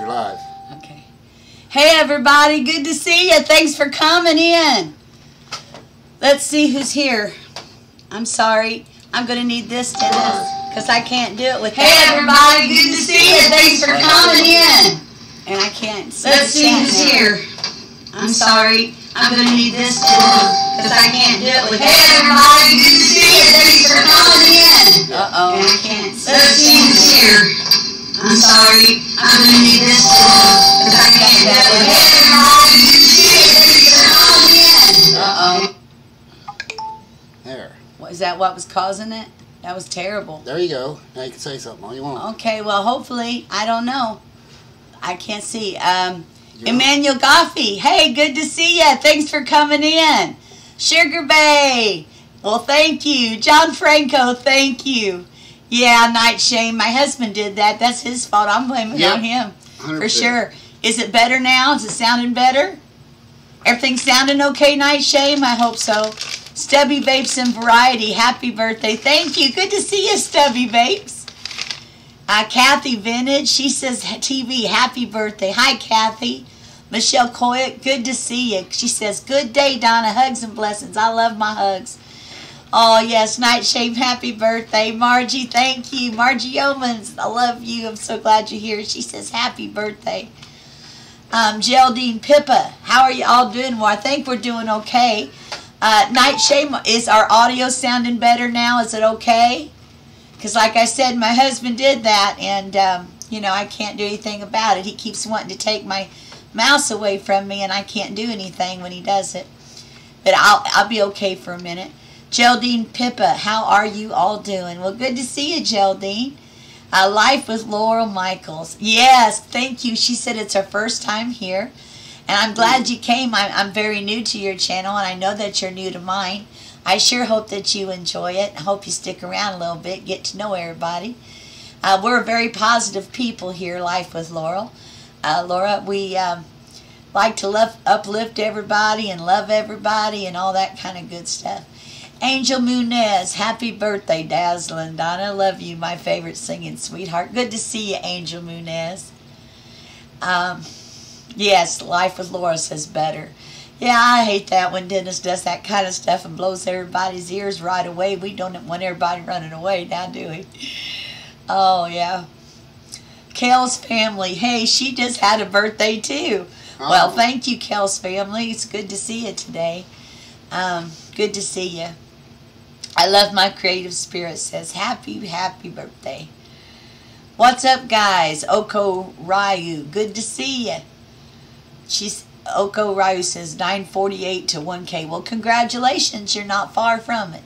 You're live. Okay. Hey everybody, good to see you. Thanks for coming in. Let's see who's here. I'm sorry. I'm going to need this to because I can't do it with that. Hey everybody, good to see you. Thanks for coming in. And I can't see. Let's see who's here. I'm sorry. I'm going to need this to because I can't do it with that. Hey everybody, good to see you. Thanks for coming in. Uh-oh. And I can't see. Let's see who's here. I'm sorry. I'm going to need this because I can't do it with that. Hey everybody, good to see you. Thanks for coming in. Uh-oh. There. Is that what was causing it? That was terrible. There you go. Now you can say something all you want. Okay, well, hopefully, I don't know. I can't see. Emmanuel Goffey, hey, good to see you. Thanks for coming in. Sugar Bay, well, thank you. John Franco, thank you. Yeah, Night Shame, my husband did that. That's his fault. I'm blaming it on him 100%. For sure. Is it better now? Is it sounding better? Everything sounding okay, Night Shame? I hope so. Stubby Vapes and Variety, happy birthday. Thank you. Good to see you, Stubby Vapes. Kathy Vintage, she says, TV, happy birthday. Hi, Kathy. Michelle Coyick, good to see you. She says, good day, Donna. Hugs and blessings. I love my hugs. Oh, yes, Nightshade, happy birthday. Margie, thank you. Margie Yeomans, I love you. I'm so glad you're here. She says, happy birthday. Geraldine Pippa, how are you all doing? Well, I think we're doing okay. Nightshade, is our audio sounding better now? Is it okay? Because like I said, my husband did that, and, you know, I can't do anything about it. He keeps wanting to take my mouse away from me, and I can't do anything when he does it. But I'll be okay for a minute. Geraldine Pippa, how are you all doing? Well, good to see you, Geraldine. Life with Laurel Michaels. Yes, thank you. She said it's her first time here. And I'm glad you came. I'm very new to your channel, and I know that you're new to mine. I sure hope that you enjoy it. I hope you stick around a little bit, get to know everybody. We're very positive people here, Life with Laurel. Laura, we like to uplift everybody and love everybody and all that kind of good stuff. Angel Munez, happy birthday, Dazzling Donna. Love you, my favorite singing sweetheart. Good to see you, Angel Munez. Yes, Life with Laura says better. Yeah, I hate that when Dennis does that kind of stuff and blows everybody's ears right away. We don't want everybody running away now, do we? Oh, yeah. Kel's family. Hey, she just had a birthday, too. Oh. Well, thank you, Kel's family. It's good to see you today. Good to see you. I love my creative spirit. Says, happy, happy birthday. What's up, guys? Oko Ryu. Good to see you. Oko Ryu says 948 to 1K. Well, congratulations. You're not far from it.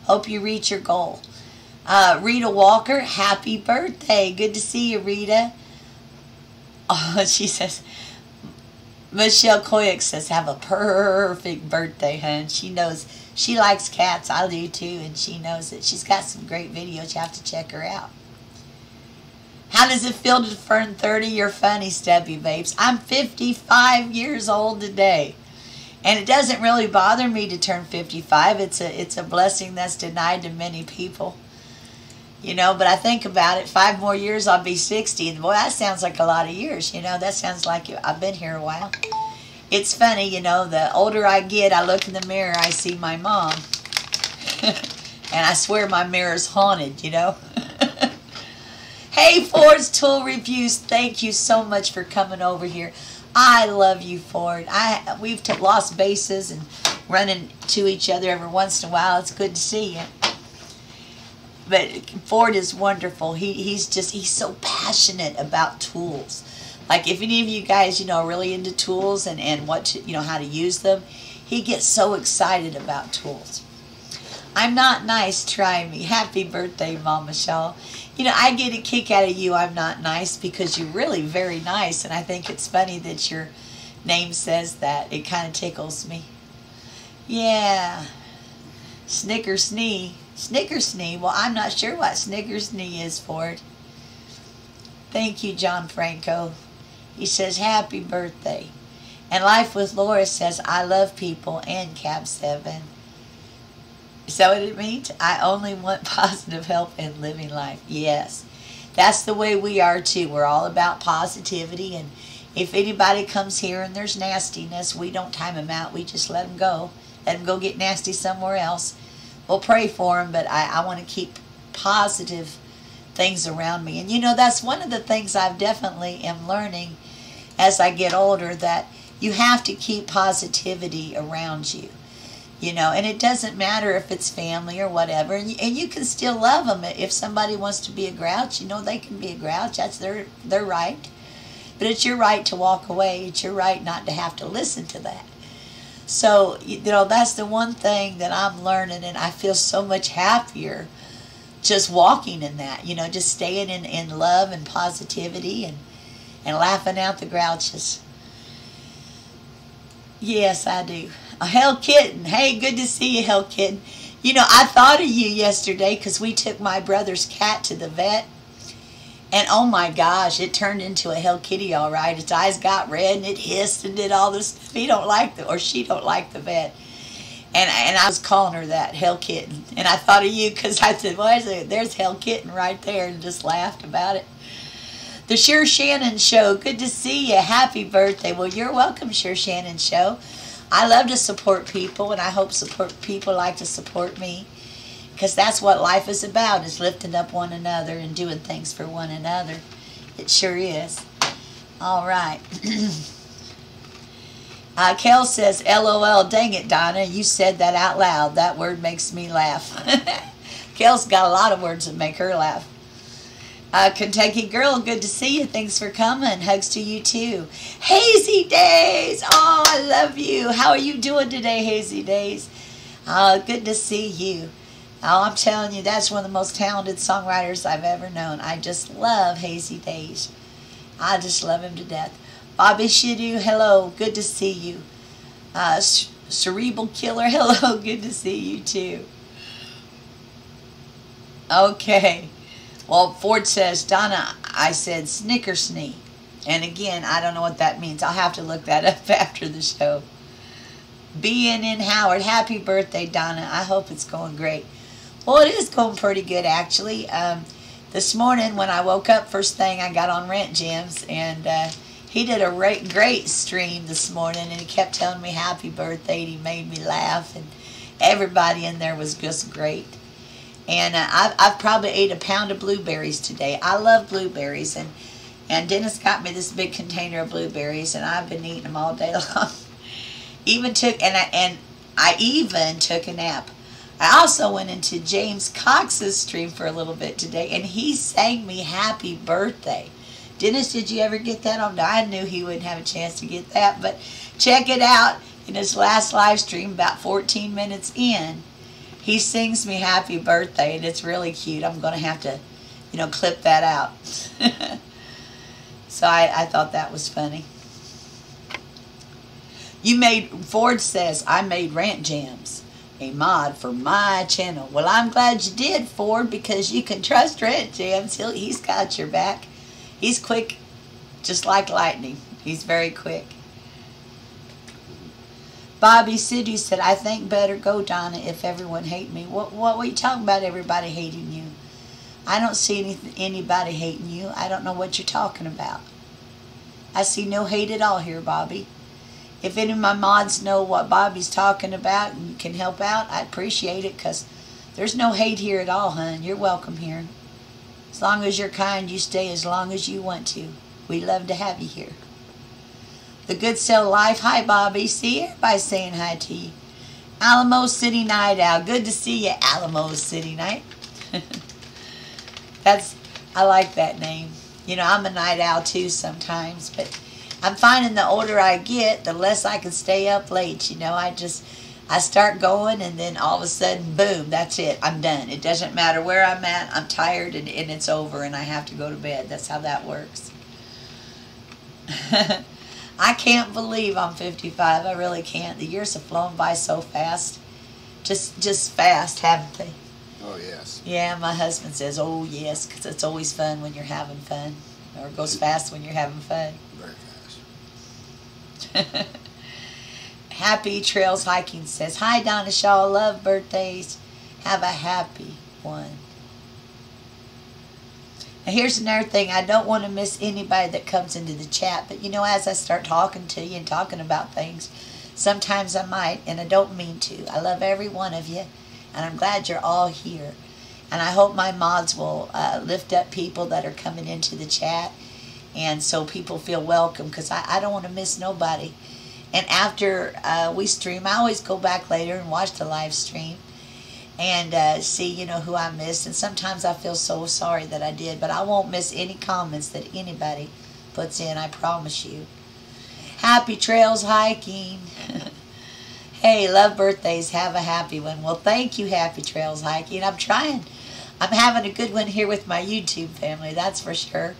Hope you reach your goal. Rita Walker, happy birthday. Good to see you, Rita. Oh, she says, Michelle Koyak says, have a perfect birthday, hun. She knows, she likes cats. I do too, and she knows it. She's got some great videos. You have to check her out. How does it feel to turn 30? You're funny, Stubby Vapes. I'm 55 years old today. And it doesn't really bother me to turn 55. It's a blessing that's denied to many people. You know, but I think about it, 5 more years I'll be 60. And boy, that sounds like a lot of years, you know. That sounds like I've been here a while. It's funny, you know, the older I get, I look in the mirror, I see my mom. And I swear my mirror's haunted, you know. Hey, Ford's Tool Reviews, thank you so much for coming over here. I love you, Ford. We've lost bases and running to each other every once in a while. It's good to see you. But Ford is wonderful. He's so passionate about tools. Like if any of you guys, you know, are really into tools and what to, you know, how to use them, he gets so excited about tools. I'm not nice, try me. Happy birthday, Mama Shaw. You know, I get a kick out of you, I'm not nice, because you're really very nice, and I think it's funny that your name says that. It kind of tickles me. Yeah. Snickersnee. Snickersnee. Well, I'm not sure what Snickersnee is for it. Thank you, John Franco. He says, happy birthday. And Life with Laura says, I love people, and Cab 7. Is that what it means? I only want positive help in living life. Yes. that's the way we are too. We're all about positivity, and if anybody comes here and there's nastiness, we don't time them out. We just let them go. Let them go get nasty somewhere else. We'll pray for them, but I want to keep positive things around me. And you know, that's one of the things I've definitely am learning as I get older, that you have to keep positivity around you. You know, and it doesn't matter if it's family or whatever, and you can still love them. If somebody wants to be a grouch, you know, they can be a grouch. That's their right. But it's your right to walk away. It's your right not to have to listen to that. So, you know, that's the one thing that I'm learning, and I feel so much happier just walking in that, you know, just staying in love and positivity and laughing out the grouches. Yes, I do. A Hell Kitten. Hey, good to see you, Hell Kitten. You know, I thought of you yesterday because we took my brother's cat to the vet. And oh my gosh, it turned into a Hell Kitty all right. Its eyes got red and it hissed and did all this stuff. He don't like the, or she don't like the vet. And I was calling her that, Hell Kitten. And I thought of you because I said, well, there's Hell Kitten right there, and just laughed about it. The Sure Shannon Show. Good to see you. Happy birthday. Well, you're welcome, Sure Shannon Show. I love to support people, and I hope people like to support me, because that's what life is about, is lifting up one another and doing things for one another. It sure is. All right. Kel says, LOL, dang it, Donna, you said that out loud. That word makes me laugh. Kel's got a lot of words that make her laugh. Kentucky Girl, good to see you. Thanks for coming. Hugs to you too. Hazy Days. Oh, I love you. How are you doing today, Hazy Days? Good to see you. Oh, I'm telling you, that's one of the most talented songwriters I've ever known. I just love Hazy Days. I just love him to death. Bobby Shidu, hello. Good to see you. Cerebral Killer, hello. Good to see you too. Okay. Well, Ford says, Donna, I said snickersnee. And again, I don't know what that means. I'll have to look that up after the show. BNN Howard, happy birthday, Donna. I hope it's going great. Well, it is going pretty good, actually. This morning when I woke up, first thing I got on Rant Jams, and he did a great stream this morning, and he kept telling me happy birthday, and he made me laugh, and everybody in there was just great. And I've probably ate a pound of blueberries today. I love blueberries, and Dennis got me this big container of blueberries, and I've been eating them all day long. I even took a nap. I also went into James Cox's stream for a little bit today, and he sang me happy birthday. Dennis, did you ever get that on? I knew he wouldn't have a chance to get that, but check it out. In his last live stream, about 14 minutes in, he sings me happy birthday, and it's really cute. I'm going to have to, you know, clip that out. So I thought that was funny. Ford says, I made Rant Jams a mod for my channel. Well, I'm glad you did, Ford, because you can trust Rant Jams. He's got your back. He's quick, just like lightning. He's very quick. Bobby City said, I think better go, Donna, if everyone hate me. What were you talking about, everybody hating you? I don't see anybody hating you. I don't know what you're talking about. I see no hate at all here, Bobby. If any of my mods know what Bobby's talking about and can help out, I appreciate it, because there's no hate here at all, hon. You're welcome here. As long as you're kind, you stay as long as you want to. We love to have you here. The Good Cell Life. Hi, Bobby. See everybody saying hi to you. Alamo City Night Owl. Good to see you, Alamo City Night. I like that name. You know, I'm a night owl too sometimes, but I'm finding the older I get, the less I can stay up late. You know, I start going, and then all of a sudden, boom, that's it. I'm done. It doesn't matter where I'm at. I'm tired, and it's over, and I have to go to bed. That's how that works. I can't believe I'm 55. I really can't. The years have flown by so fast. Just fast, haven't they? Oh, yes. Yeah, my husband says, oh, yes, because it's always fun when you're having fun. Or it goes fast when you're having fun. Very fast. Happy Trails Hiking says, hi, Donna Shaw. Love birthdays. Have a happy one. And here's another thing. I don't want to miss anybody that comes into the chat. But, you know, as I start talking to you and talking about things, sometimes I might, and I don't mean to. I love every one of you, and I'm glad you're all here. And I hope my mods will lift up people that are coming into the chat, and so people feel welcome, because I don't want to miss nobody. And after we stream, I always go back later and watch the live stream and see, you know, who I missed. And sometimes I feel so sorry that I did, but I won't miss any comments that anybody puts in, I promise you. Happy trails hiking. Hey, love birthdays. Have a happy one. Well, thank you, Happy Trails Hiking. I'm trying. I'm having a good one here with my YouTube family, that's for sure.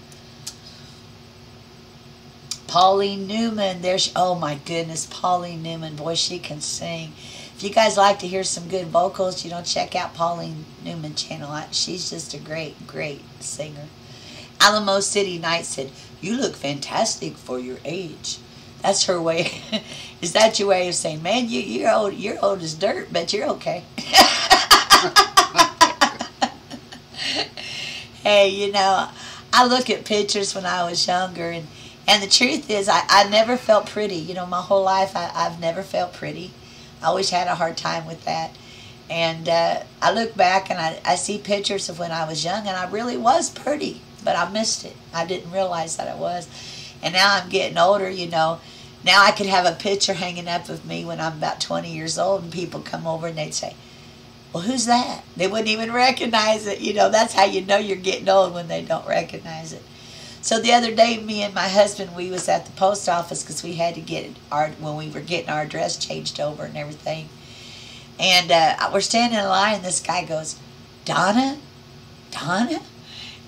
Pauline Newman, oh my goodness, Pauline Newman, boy, she can sing. If you guys like to hear some good vocals, you know, check out Pauline Newman channel. She's just a great, great singer. Alamo City Knight said, "You look fantastic for your age." That's her way. Is that your way of saying, man, you're old as dirt, but you're okay. Hey, you know, I look at pictures when I was younger, and the truth is, I never felt pretty. You know, my whole life, I've never felt pretty. I always had a hard time with that. And I look back, and I see pictures of when I was young, and I really was pretty, but I missed it. I didn't realize that I was. And now I'm getting older, you know. Now I could have a picture hanging up of me when I'm about 20 years old, and people come over and they'd say, well, who's that? They wouldn't even recognize it. You know, that's how you know you're getting old, when they don't recognize it. So the other day, me and my husband, we was at the post office because we had to get when we were getting our address changed over and everything. And we're standing in line, and this guy goes, Donna? Donna?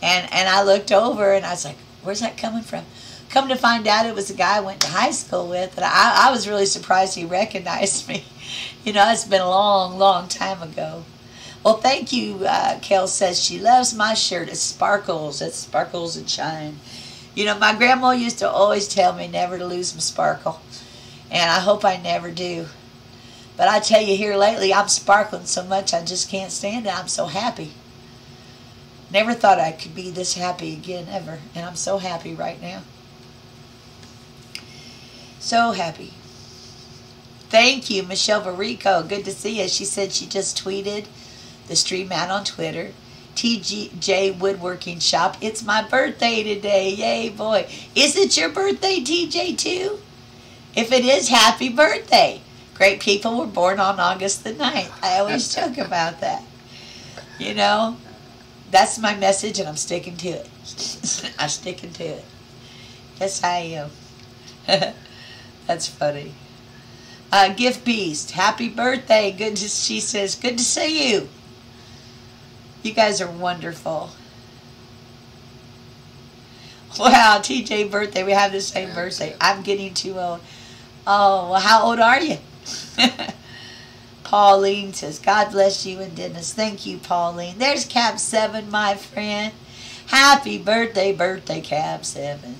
And I looked over, and I was like, where's that coming from? Come to find out, it was a guy I went to high school with, and I was really surprised he recognized me. You know, it's been a long, long time ago. Well, thank you. Kel says she loves my shirt. It sparkles and shine. You know, my grandma used to always tell me never to lose my sparkle, and I hope I never do. But I tell you, here lately, I'm sparkling so much I just can't stand it. I'm so happy. Never thought I could be this happy again, ever, and I'm so happy right now. So happy. Thank you, Michelle Varico. Good to see you. She said she just tweeted the stream out on Twitter. TJ Woodworking Shop. It's my birthday today. Yay, boy. Is it your birthday, TJ, too? If it is, happy birthday. Great people were born on August the 9th. I always joke about that. You know, that's my message, and I'm sticking to it. I'm sticking to it. Yes, I am. That's funny. Gift Beast, happy birthday. She says, good to see you. You guys are wonderful. Wow, TJ birthday. We have the same birthday. I'm getting too old. Oh, well, how old are you? Pauline says, God bless you and Dennis. Thank you, Pauline. There's Cab 7, my friend. Happy birthday, Cab 7.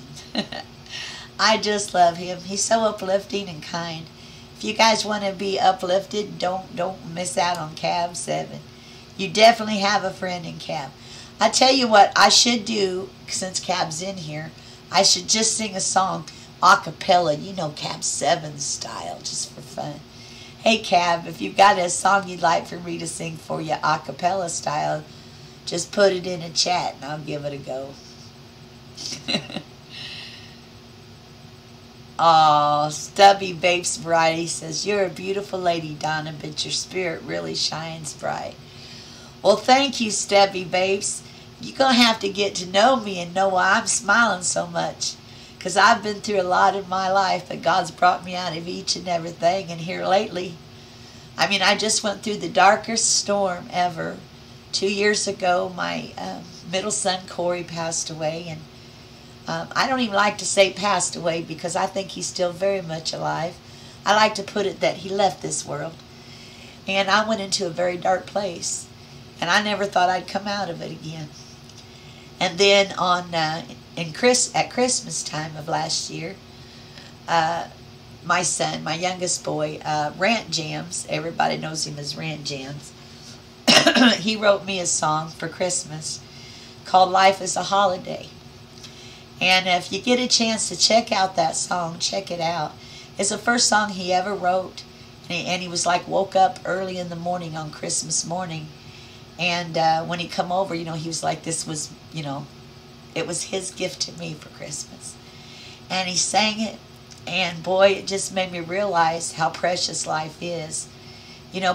I just love him. He's so uplifting and kind. If you guys want to be uplifted, don't miss out on Cab 7. You definitely have a friend in Cab. I tell you what I should do, since Cab's in here, I should just sing a song a cappella, you know, Cab 7 style, just for fun. Hey Cab, if you've got a song you'd like for me to sing for you a cappella style, just put it in a chat and I'll give it a go. Oh, Stubby Babes Variety says, you're a beautiful lady, Donna, but your spirit really shines bright. Well, thank you, Stubby Babes. You're going to have to get to know me and know why I'm smiling so much. Because I've been through a lot in my life, but God's brought me out of each and everything. And here lately, I mean, I just went through the darkest storm ever. 2 years ago, my middle son, Corey, passed away. And I don't even like to say passed away because I think he's still very much alive. I like to put it that he left this world. And I went into a very dark place. And I never thought I'd come out of it again. And then at Christmas time of last year, my son, my youngest boy, Rant Jams, everybody knows him as Rant Jams, he wrote me a song for Christmas called Life is a Holiday. And if you get a chance to check out that song, check it out. It's the first song he ever wrote. And he was like, woke up early in the morning on Christmas morning. And when he come over, he was like, this was, it was his gift to me for Christmas. And he sang it. And boy, it just made me realize how precious life is.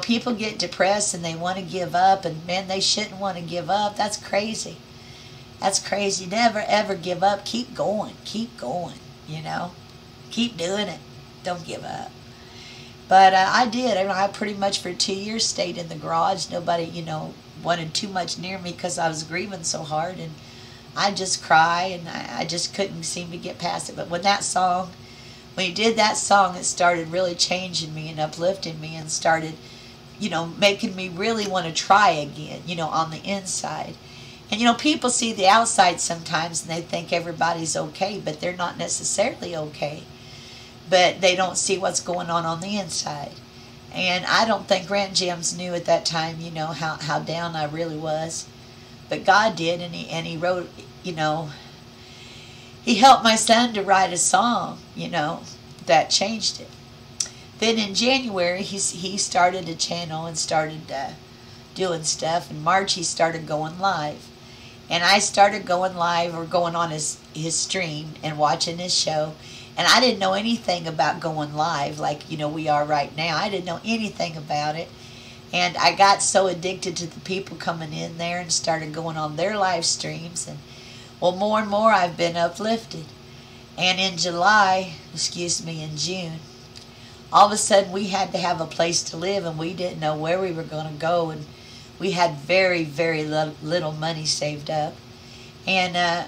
People get depressed and they want to give up. And man, they shouldn't want to give up. That's crazy. That's crazy. Never, ever give up. Keep going. Keep going, Keep doing it. Don't give up. But I did. I pretty much for 2 years stayed in the garage. Nobody, wanted too much near me because I was grieving so hard. And I just cry, and I just couldn't seem to get past it. But when he did that song, it started really changing me and uplifting me and started, making me really want to try again, on the inside. And, people see the outside sometimes and they think everybody's okay, but they're not necessarily okay. But they don't see what's going on the inside. And I don't think Grant Gems knew at that time, how down I really was. But God did, and he wrote, he helped my son to write a song, that changed it. Then in January, he started a channel and started doing stuff. In March, he started going live. And I started going live or going on his stream and watching his show. And I didn't know anything about going live like, we are right now. I didn't know anything about it. And I got so addicted to the people coming in there and started going on their live streams. And, well, more and more I've been uplifted. And in in June, all of a sudden we had to have a place to live, and we didn't know where we were going to go. And we had very, very little money saved up. And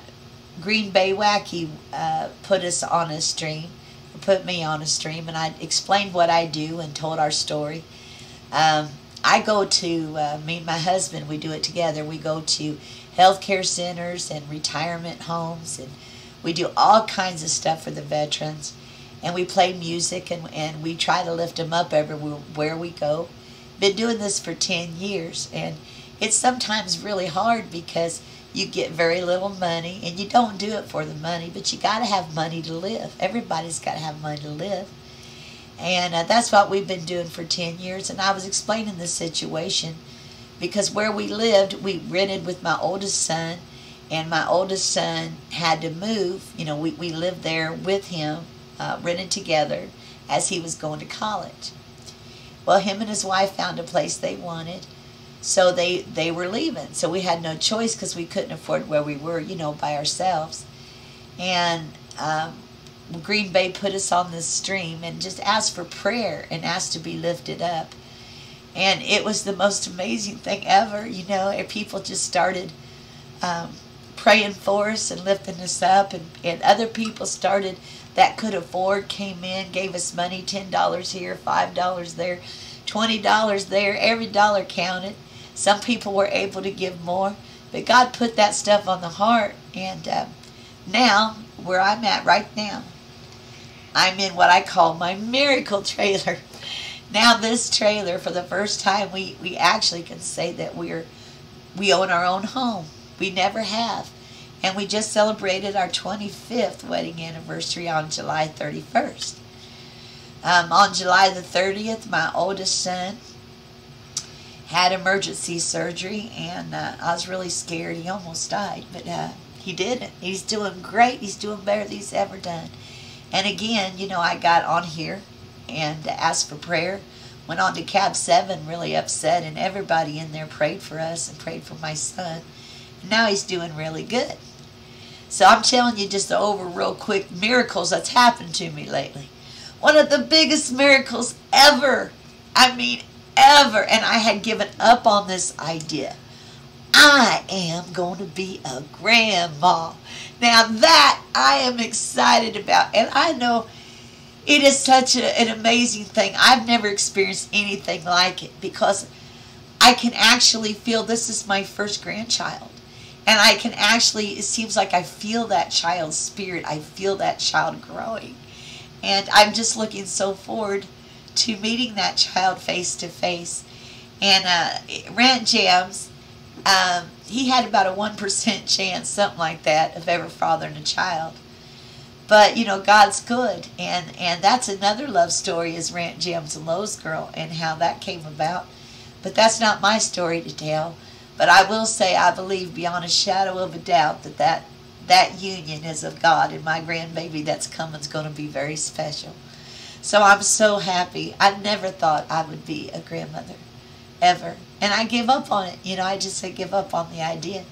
Green Bay Wacky put us on a stream, put me on a stream, and I explained what I do and told our story. I go to, me and my husband, we do it together. We go to healthcare centers and retirement homes, and we do all kinds of stuff for the veterans. And we play music, and we try to lift them up everywhere we go. Been doing this for 10 years, and it's sometimes really hard because you get very little money, and you don't do it for the money, but you got to have money to live. Everybody's got to have money to live. And that's what we've been doing for 10 years. And I was explaining this situation because where we lived, we rented with my oldest son, and my oldest son had to move. We lived there with him, rented together as he was going to college. Well, him and his wife found a place they wanted, so they were leaving. So we had no choice because we couldn't afford where we were, by ourselves. And Green Bay put us on this stream and just asked for prayer and asked to be lifted up. And it was the most amazing thing ever, people just started praying for us and lifting us up, and other people started that could afford, came in, gave us money, $10 here, $5 there, $20 there, every dollar counted. Some people were able to give more, but God put that stuff on the heart. And now, where I'm at right now, I'm in what I call my miracle trailer. Now this trailer, for the first time, we actually can say that we own our own home. We never have. And we just celebrated our 25th wedding anniversary on July 31st. On July the 30th, my oldest son had emergency surgery, and I was really scared. He almost died, but he didn't. He's doing great. He's doing better than he's ever done. And again, I got on here and asked for prayer. Went on to Cab 7, really upset, and everybody in there prayed for us and prayed for my son. And now he's doing really good. So I'm telling you just over real quick miracles that's happened to me lately. One of the biggest miracles ever. I mean, ever. And I had given up on this idea. I am going to be a grandma. Now that I am excited about. And I know it is such an amazing thing. I've never experienced anything like it, because I can actually feel this is my first grandchild. And I can actually, it seems like I feel that child's spirit. I feel that child growing. And I'm just looking so forward to meeting that child face to face. And Rant Jams, he had about a 1% chance, something like that, of ever fathering a child. But, you know, God's good. And that's another love story, is Rant Gems and Lowe's Girl, and how that came about. But that's not my story to tell. But I will say I believe beyond a shadow of a doubt that union is of God, and my grandbaby that's coming is going to be very special. So I'm so happy. I never thought I would be a grandmother, ever. And I give up on it. You know, I just say give up on the idea.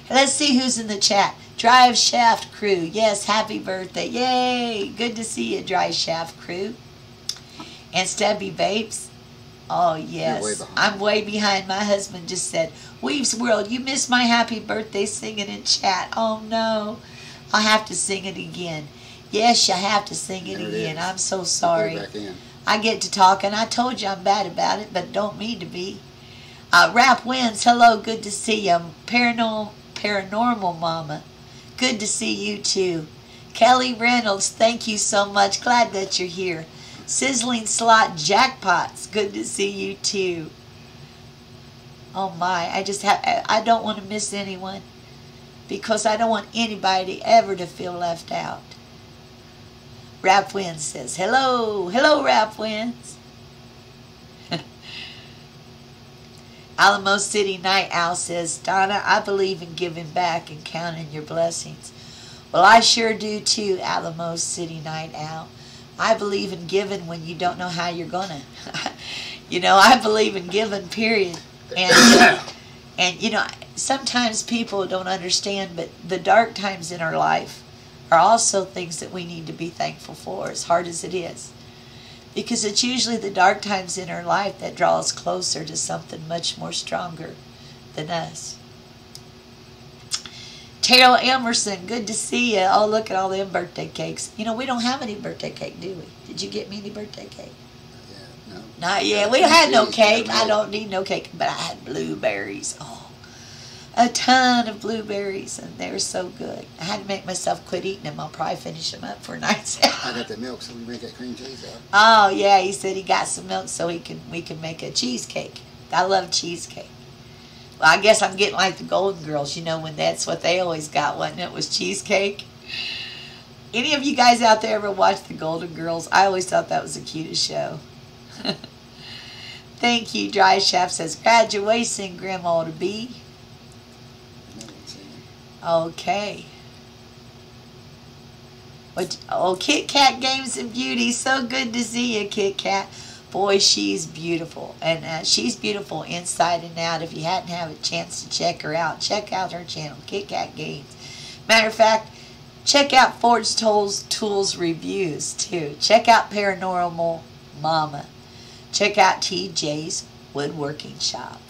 Let's see who's in the chat. Drive Shaft Crew. Yes, happy birthday. Yay. Good to see you, Drive Shaft Crew. And Stubby Babes. Oh, yes. I'm way behind. My husband just said, Weaves World, you missed my happy birthday singing in chat. Oh, no. I'll have to sing it again. Yes, you have to sing it again. I'm so sorry. I get to talk, and I told you I'm bad about it, but don't mean to be. Rap Wins, hello, good to see you. Paranormal Mama, good to see you too. Kelly Reynolds, thank you so much. Glad that you're here. Sizzling Slot Jackpots, good to see you too. Oh my, I don't want to miss anyone, because I don't want anybody ever to feel left out. Rap Wins says, hello. Hello, Rap Wins. Alamo City Night Owl says, Donna, I believe in giving back and counting your blessings. Well, I sure do too, Alamo City Night Owl. I believe in giving when you don't know how you're going to. You know, I believe in giving, period. And, you know, sometimes people don't understand, but the dark times in our life are also things that we need to be thankful for, as hard as it is. Because it's usually the dark times in our life that draw us closer to something much more stronger than us. Terrell Emerson, good to see you. Oh, look at all them birthday cakes. You know, we don't have any birthday cake, do we? Did you get me any birthday cake? Yeah, no. Not yet. We had no cake. I don't need no cake, but I had blueberries. Oh, a ton of blueberries, and they're so good. I had to make myself quit eating them. I'll probably finish them up for a night. I got the milk, so we make that cream cheese out. Oh yeah, he said he got some milk so we can make a cheesecake. I love cheesecake. Well, I guess I'm getting like the Golden Girls, you know, when that's what they always got, wasn't it? Was cheesecake. Any of you guys out there ever watch the Golden Girls? I always thought that was the cutest show. Thank you. Dry Shaft says, graduation, Grandma to be. Okay. Oh, Kit Kat Games and Beauty. So good to see you, Kit Kat. Boy, she's beautiful. And she's beautiful inside and out. If you hadn't had a chance to check her out, check out her channel, Kit Kat Games. Matter of fact, check out Forge Tools Reviews, too. Check out Paranormal Mama. Check out TJ's Woodworking Shop.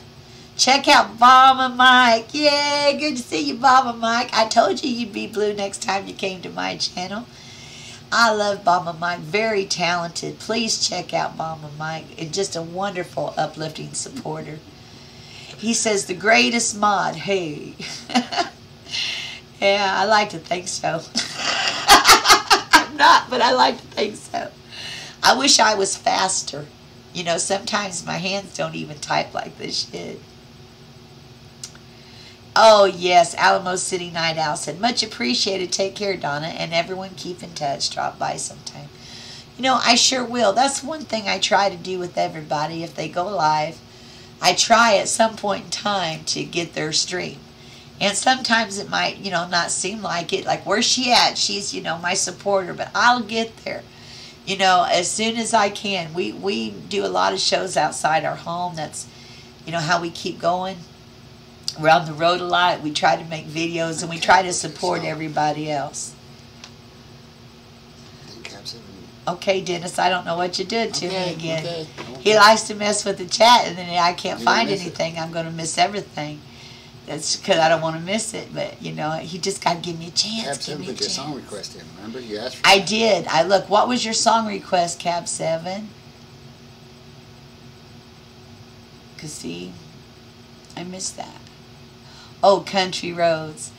Check out Bomba Mike. Yay, good to see you, Bomba Mike. I told you you'd be blue next time you came to my channel. I love Bomba Mike. Very talented. Please check out Bomba Mike. And just a wonderful, uplifting supporter. He says, the greatest mod. Hey. Yeah, I like to think so. I'm not, but I like to think so. I wish I was faster. You know, sometimes my hands don't even type like they should. Oh, yes, Alamo City Night Owl said, much appreciated. Take care, Donna, and everyone keep in touch. Drop by sometime. You know, I sure will. That's one thing I try to do with everybody. If they go live, I try at some point in time to get their stream. And sometimes it might, you know, not seem like it. Like, where's she at? She's, you know, my supporter. But I'll get there, you know, as soon as I can. We do a lot of shows outside our home. That's, you know, how we keep going. We're on the road a lot. We try to make videos, and we try to support everybody else. Okay, Dennis, I don't know what you did to me again. Okay. He likes to mess with the chat, and then I can't find anything. I'm going to miss everything. That's because I don't want to miss it. But, you know, he just got to give me a chance. Cab 7 put your song request in. Remember? You asked for I did. Look, what was your song request, Cab 7? Because, see, I missed that. Oh, Country Roads.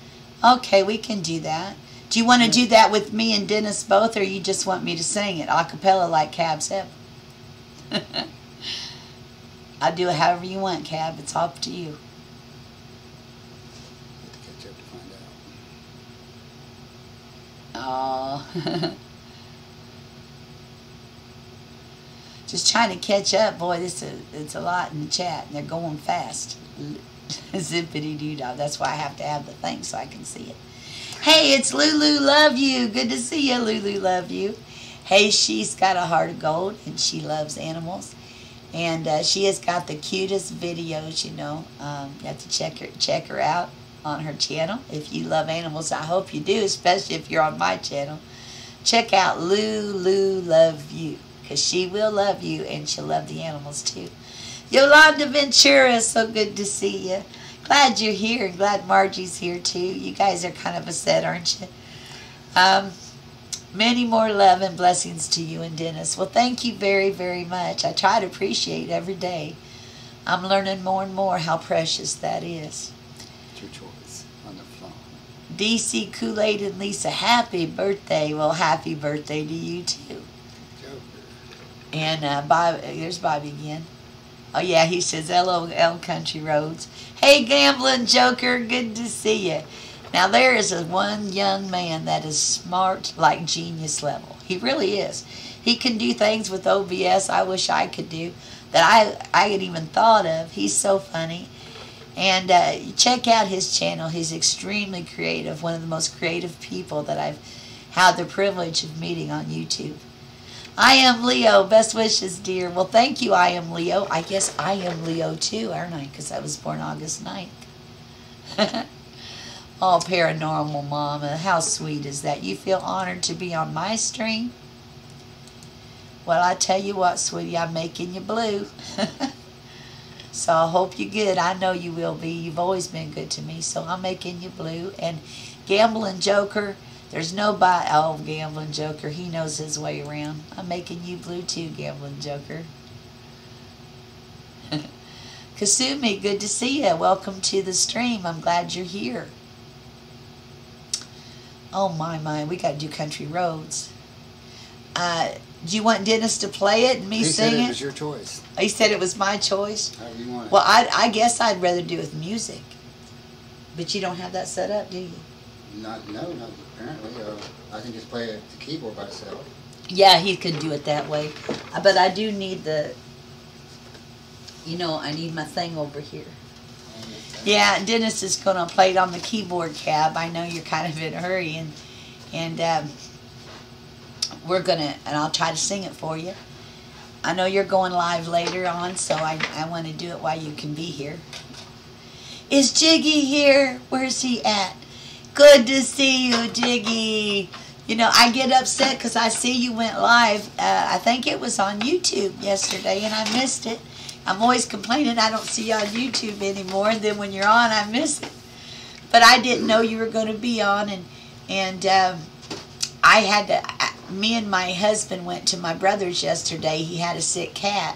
Okay, we can do that. Do you want to do that with me and Dennis both, or you just want me to sing it a cappella like Cab 7? I'll do it however you want, Cab. It's up to you. Oh. Just trying to catch up. Boy, it's a lot in the chat, and they're going fast. Zippity-doo-dah. That's why I have to have the thing so I can see it. Hey, it's Lulu. Love you. Good to see you, Lulu. Love you. Hey, she's got a heart of gold, and she loves animals. And she has got the cutest videos, you know. You have to check her out on her channel. If you love animals, I hope you do, especially if you're on my channel. Check out Lulu Love You, because she will love you, and she'll love the animals too. Yolanda Ventura, so good to see you. Glad you're here, and glad Margie's here too. You guys are kind of a set, aren't you? Many more love and blessings to you and Dennis. Well, thank you very, very much. I try to appreciate every day. I'm learning more and more how precious that is. It's your choice on the phone. DC Kool-Aid and Lisa, happy birthday. Well, happy birthday to you too. Joker. And there's Bobby again. Oh yeah, he says LOL Country Roads. Hey, Gambling Joker, good to see you. Now there is one young man that is smart, like genius level. He really is. He can do things with OBS I wish I could do, that I had even thought of. He's so funny. And check out his channel. He's extremely creative, one of the most creative people that I've had the privilege of meeting on YouTube. I am Leo. Best wishes, dear. Well, thank you, I am Leo. I guess I am Leo too, aren't I? Because I was born August 9th. Oh, Paranormal Mama, how sweet is that? You feel honored to be on my stream? Well, I tell you what, sweetie, I'm making you blue. So I hope you're good. I know you will be. You've always been good to me, so I'm making you blue. And Gambling Joker, there's nobody. Oh, Gambling Joker, he knows his way around. I'm making you blue too, Gambling Joker. Kasumi, good to see you. Welcome to the stream. I'm glad you're here. Oh, my, we got to do Country Roads. Do you want Dennis to play it and me sing it? He said it was your choice. He said it was my choice? However you want it. Well, I guess I'd rather do it with music. But you don't have that set up, do you? No, apparently. I can just play the keyboard by itself. Yeah, he could do it that way. But I do need the, you know, I need my thing over here. Yeah, Dennis is going to play it on the keyboard, Cab. I know you're kind of in a hurry, and we're going to, and I'll try to sing it for you. I know you're going live later on, so I want to do it while you can be here. Is Jiggy here? Where's he at? Good to see you, Jiggy. You know, I get upset because I see you went live. I think it was on YouTube yesterday, and I missed it. I'm always complaining I don't see you on YouTube anymore, and then when you're on, I miss it. But I didn't know you were going to be on, and I had to, me and my husband went to my brother's yesterday. He had a sick cat,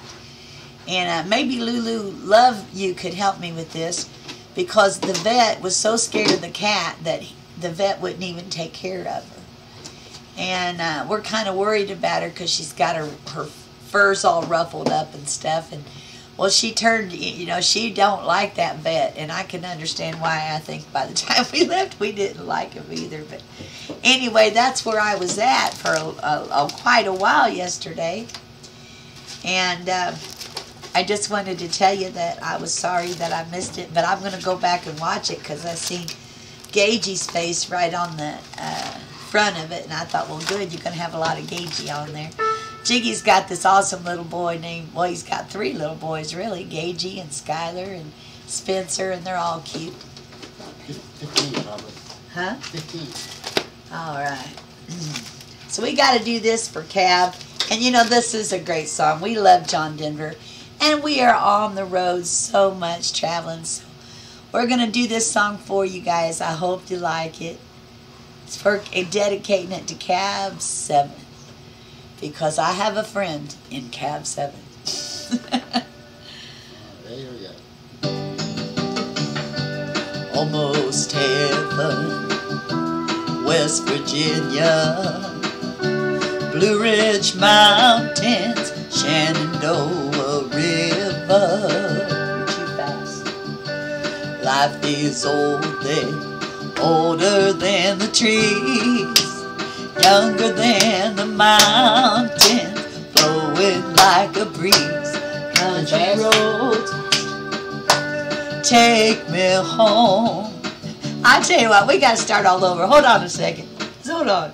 and maybe Lulu Love You could help me with this, because the vet was so scared of the cat that the vet wouldn't even take care of her. And we're kind of worried about her because she's got her fur's all ruffled up and stuff, and well, she turned, you know, she don't like that vet, and I can understand why. I think by the time we left, we didn't like him either. But anyway, that's where I was at for quite a while yesterday. And I just wanted to tell you that I was sorry that I missed it, but I'm going to go back and watch it because I seen Gagey's face right on the front of it, and I thought, well, good, you're going to have a lot of Gagey on there. Jiggy's got this awesome little boy named, well, he's got 3 little boys, really, Gagey and Skylar and Spencer, and they're all cute. 15, probably. Huh? 15. All right. So we got to do this for Cab. And, you know, this is a great song. We love John Denver. And we are on the road so much, traveling. So we're going to do this song for you guys. I hope you like it. It's for dedicating it to Cab 7. Because I have a friend in Cab 7. There we go. Almost heaven, West Virginia, Blue Ridge Mountains, Shenandoah River. Too fast. Life is older than the trees. younger than the mountains, flowing like a breeze. Country roads, take me home. I tell you what, we got to start all over. Hold on a second. Hold on.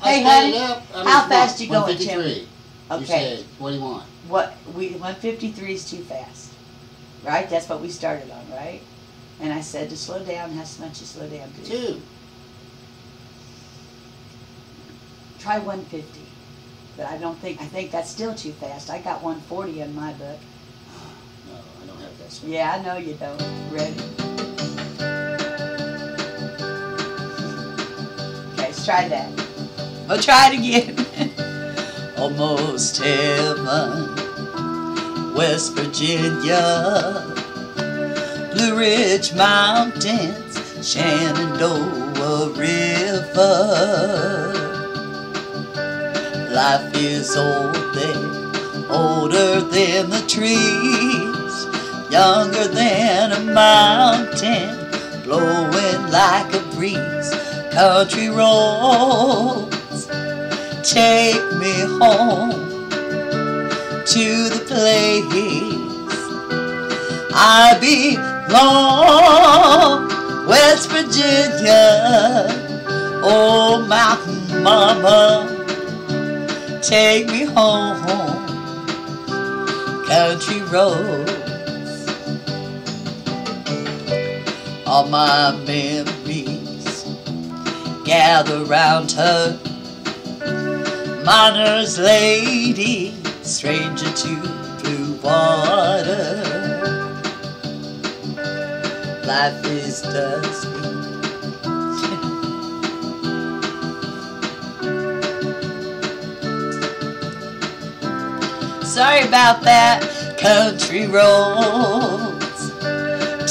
Hey, honey, how fast you going, Tim? 153. Okay. You said, what do you want? 153 is too fast, right? That's what we started on, right? And I said to slow down. How much you slow down to? 2. Try 150, but I think that's still too fast. I got 140 in my book. No, I don't have that. Yeah, I know you don't. Ready? Okay, let's try that. We'll try it again. Almost heaven, West Virginia, Blue Ridge Mountains, Shenandoah River. Life is old there, older than the trees, younger than a mountain, blowing like a breeze. Country roads, take me home to the place I belong. West Virginia, oh mountain mama, take me home. Country roads, all my memories gather round her. Miner's lady, stranger to blue water. Life is dusty. Sorry about that. Country roads,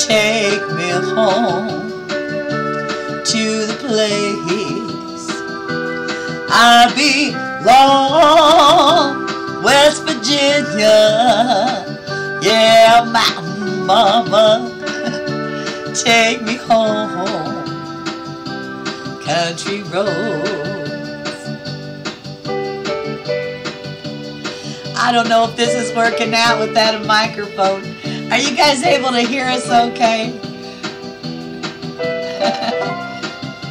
take me home to the place I belong. West Virginia, yeah, mountain mama, take me home. Country roads. I don't know if this is working out without a microphone. Are you guys able to hear us okay?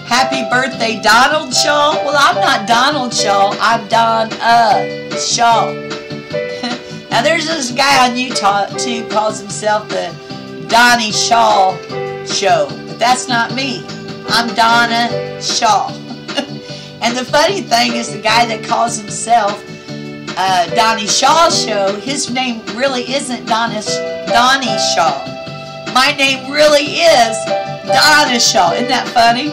Happy birthday, Donald Shaw. Well, I'm not Donald Shaw. I'm Donna Shaw. Now, there's this guy on YouTube calls himself the Donnie Shaw Show. But that's not me. I'm Donna Shaw. And the funny thing is the guy that calls himself Donnie Shaw Show, his name really isn't Donnie Shaw. My name really is Donna Shaw. Isn't that funny?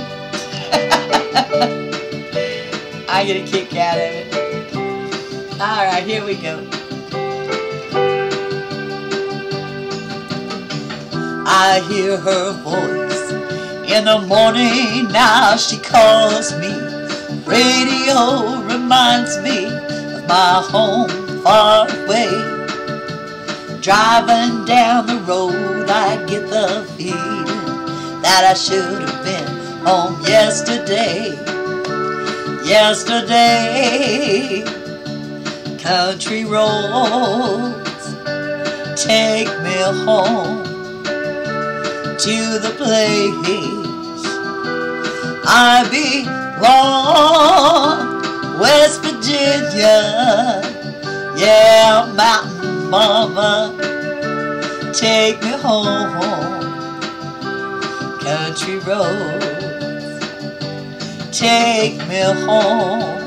I get a kick out of it. Alright, here we go. I hear her voice in the morning. Now she calls me. Radio reminds me of my home far away. Driving down the road, I get the feeling that I should have been home yesterday. Yesterday. Country roads, take me home to the place I belong. West Virginia, yeah, mountain mama, take me home. Country roads, take me home.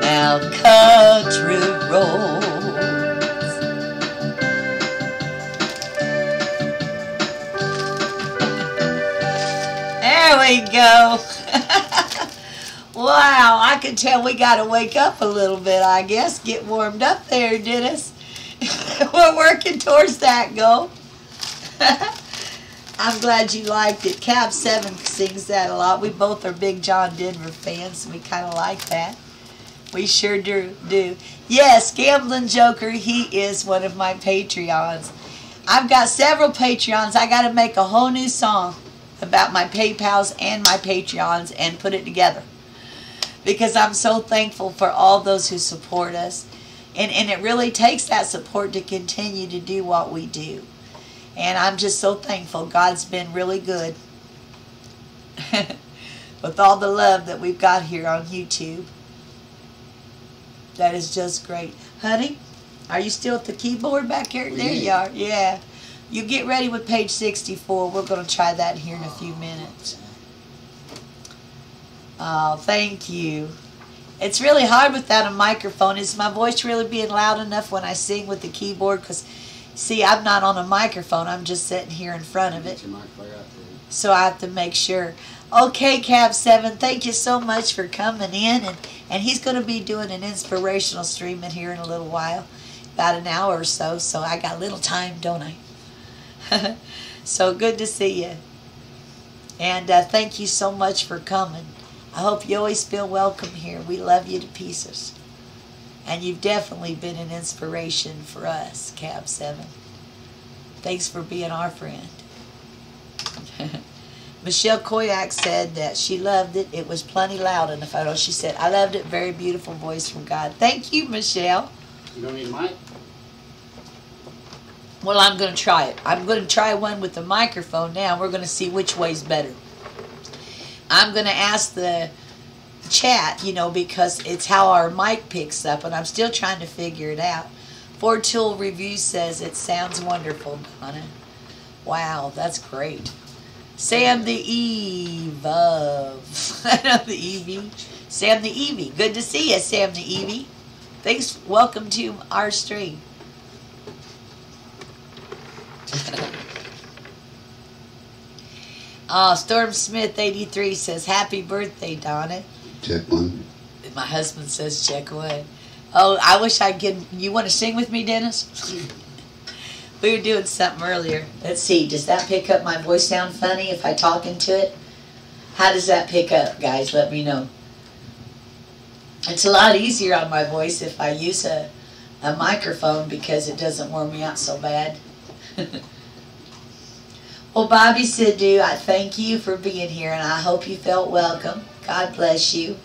Now country roads. There we go. Wow, I can tell we got to wake up a little bit, I guess. Get warmed up there, Dennis. We're working towards that goal. I'm glad you liked it. Cab 7 sings that a lot. We both are big John Denver fans, and we kind of like that. We sure do. Yes, Gambling Joker, he is one of my Patreons. I've got several Patreons. I got to make a whole new song about my PayPals and my Patreons and put it together. because I'm so thankful for all those who support us. And it really takes that support to continue to do what we do. And I'm just so thankful. God's been really good with all the love that we've got here on YouTube. That is just great. Honey, are you still at the keyboard back here? There you are. Yeah. You get ready with page 64. We're going to try that here in a few minutes. Oh, thank you. It's really hard without a microphone. Is my voice really being loud enough when I sing with the keyboard? Because, see, I'm not on a microphone. I'm just sitting here in front of it. So I have to make sure. Okay, Cab 7, thank you so much for coming in. And he's going to be doing an inspirational stream in here in a little while. About an hour or so. So I got a little time, don't I? So good to see you. And thank you so much for coming. I hope you always feel welcome here. We love you to pieces. And you've definitely been an inspiration for us, Cab 7. Thanks for being our friend. Michelle Koyak said that she loved it. It was plenty loud in the photo. She said, I loved it. Very beautiful voice from God. Thank you, Michelle. You don't need a mic? Well, I'm going to try it. I'm going to try one with the microphone now. We're going to see which way's better. I'm going to ask the chat, you know, because it's how our mic picks up, and I'm still trying to figure it out. Ford Tool Review says it sounds wonderful, Donna. Wow, that's great. Sam the Eve of... I know the Evie. Sam the Evie. Good to see you, Sam the Evie. Thanks. Welcome to our stream. Storm Smith 83 says, happy birthday, Donna. Check one. My husband says, check one. Oh, I wish I could. You want to sing with me, Dennis? We were doing something earlier. Let's see. Does that pick up my voice sound funny if I talk into it? How does that pick up, guys? Let me know. It's a lot easier on my voice if I use a microphone because it doesn't wear me out so bad. Well, Bobby Sidhu, I thank you for being here, and I hope you felt welcome. God bless you,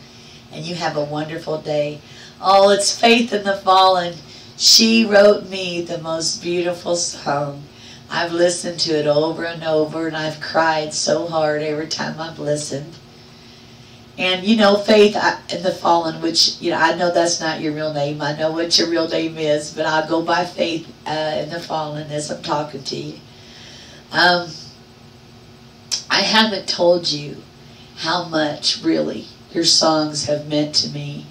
and you have a wonderful day. Oh, it's Faith in the Fallen. She wrote me the most beautiful song. I've listened to it over and over, and I've cried so hard every time I've listened. And, you know, Faith in the Fallen, which, you know, I know that's not your real name. I know what your real name is, but I'll go by Faith in the Fallen as I'm talking to you. I haven't told you how much, really, your songs have meant to me.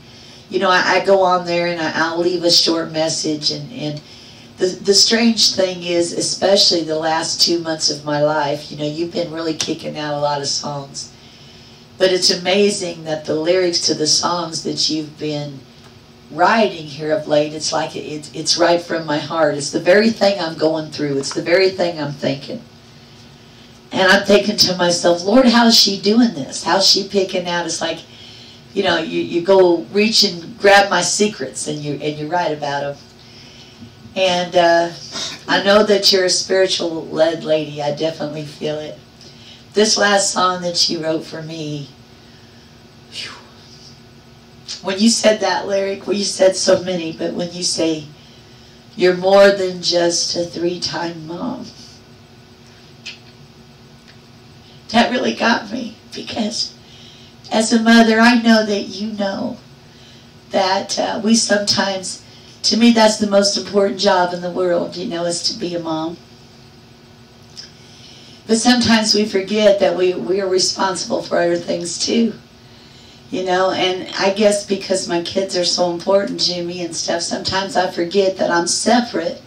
You know, I go on there and I'll leave a short message, and the strange thing is, especially the last 2 months of my life, you know, you've been really kicking out a lot of songs. But it's amazing that the lyrics to the songs that you've been writing here of late, it's like it's right from my heart. It's the very thing I'm going through. It's the very thing I'm thinking. And I'm thinking to myself, Lord, how's she doing this? How's she picking out? It's like, you know, you go reach and grab my secrets and you write about them. And I know that you're a spiritual led lady. I definitely feel it. This last song that she wrote for me, whew, when you said that lyric, well, you said so many, but when you say, you're more than just a 3-time mom, that really got me, because as a mother, I know that you know that we sometimes, to me, that's the most important job in the world, you know, is to be a mom. But sometimes we forget that we are responsible for other things too, you know, and I guess because my kids are so important to me and stuff, sometimes I forget that I'm separate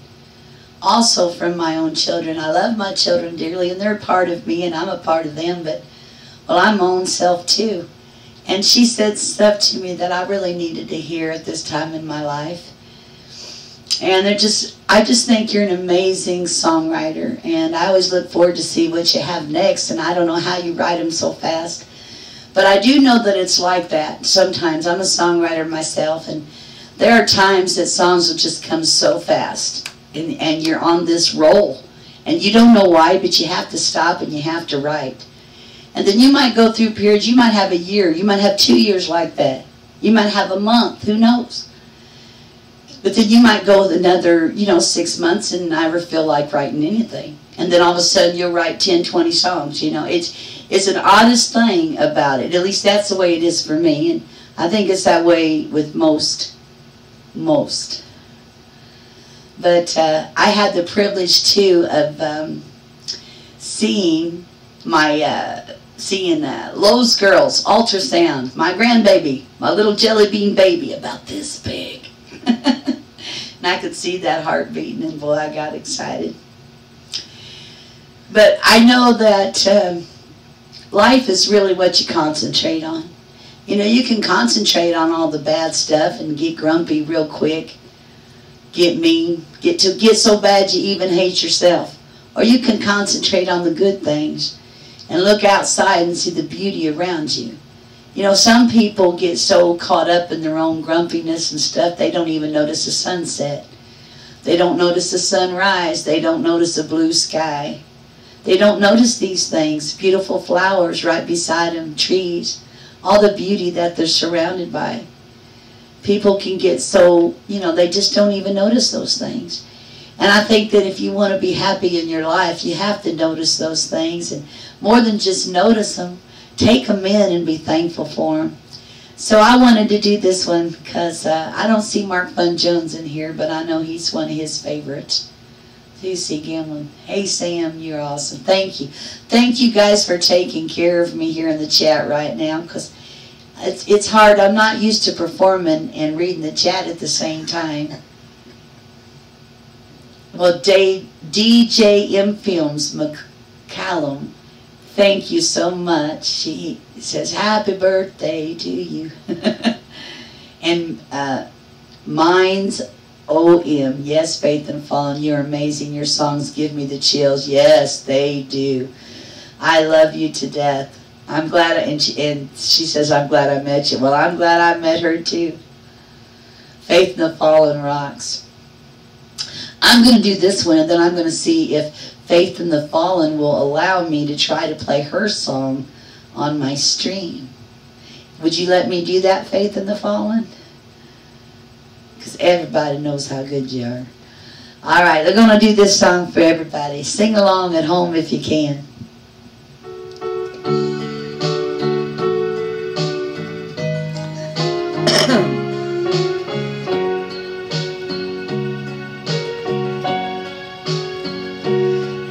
also from my own children. I love my children dearly, and they're a part of me, and I'm a part of them, but, well, I'm my own self too. And she said stuff to me that I really needed to hear at this time in my life. And I just think you're an amazing songwriter, and I always look forward to see what you have next, and I don't know how you write them so fast. But I do know that it's like that sometimes. I'm a songwriter myself, and there are times that songs will just come so fast, and you're on this roll, and you don't know why, but you have to stop and you have to write. And then you might go through periods, you might have a year, you might have 2 years like that, You might have a month. Who knows? But then you might go another, 6 months and never feel like writing anything. And then all of a sudden you'll write 10, 20 songs. It's an oddest thing about it. At least that's the way it is for me. And I think it's that way with most. But I had the privilege, too, of seeing Lowe's Girls, ultrasound, my grandbaby, my little jelly bean baby, about this big. And I could see that heart beating, and boy, I got excited. But I know that life is really what you concentrate on. You can concentrate on all the bad stuff and get grumpy real quick, get mean, get so bad you even hate yourself. Or you can concentrate on the good things and look outside and see the beauty around you. Some people get so caught up in their own grumpiness and stuff, they don't even notice the sunset. They don't notice the sunrise. They don't notice the blue sky. They don't notice these things, beautiful flowers right beside them, trees, all the beauty that they're surrounded by. People can get so, they just don't even notice those things. And I think that if you want to be happy in your life, you have to notice those things. And more than just notice them, take them in and be thankful for them. So I wanted to do this one because I don't see Mark Fun Jones in here, but I know he's one of his favorites. Lucy Gimlin. Hey, Sam, you're awesome. Thank you. Thank you guys for taking care of me here in the chat right now, because it's hard. I'm not used to performing and reading the chat at the same time. Well, DJM Films McCallum, thank you so much. He says, happy birthday to you. And Mine's OM, yes, Faith and Fallen, you're amazing. Your songs give me the chills. Yes, they do. I love you to death. I'm glad, and she says, I'm glad I met you. Well, I'm glad I met her too. Faith and the Fallen rocks. I'm going to do this one, and then I'm going to see if Faith and the Fallen will allow me to try to play her song on my stream. Would you let me do that, Faith and the Fallen? Because everybody knows how good you are. All right, they're going to do this song for everybody. Sing along at home if you can.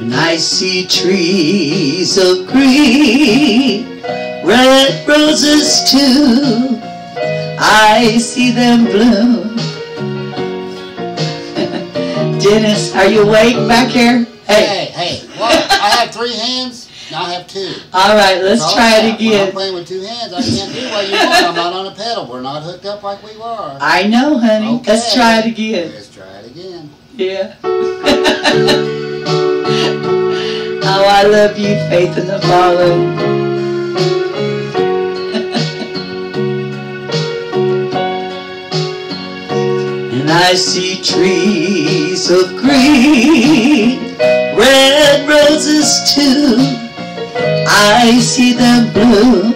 And I see trees of green, red roses too. I see them bloom. Dennis, are you awake back here? Hey, what? I have 3 hands, now I have 2. All right, let's try it again. When I'm playing with 2 hands, I can't do what you want. I'm not on a pedal. We're not hooked up like we were. I know, honey. Okay. Let's try it again. Let's try it again. Yeah. Oh, I love you, Faith in the Fallen. And I see trees of green, red roses too. I see them bloom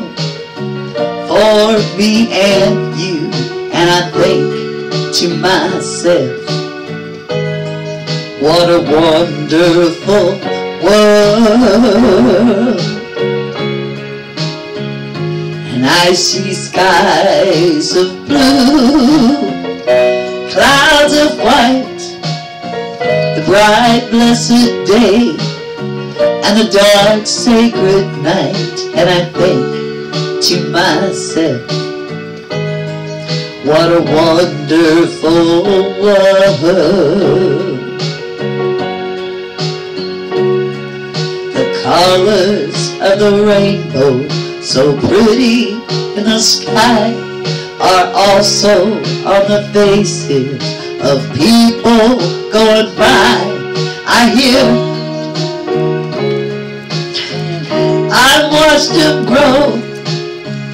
for me and you. And I think to myself, what a wonderful world. And I see skies of blue, clouds of white, the bright blessed day, and the dark sacred night. And I think to myself, what a wonderful world. The colors of the rainbow, so pretty in the sky, are also on the faces of people going by. I watched them grow.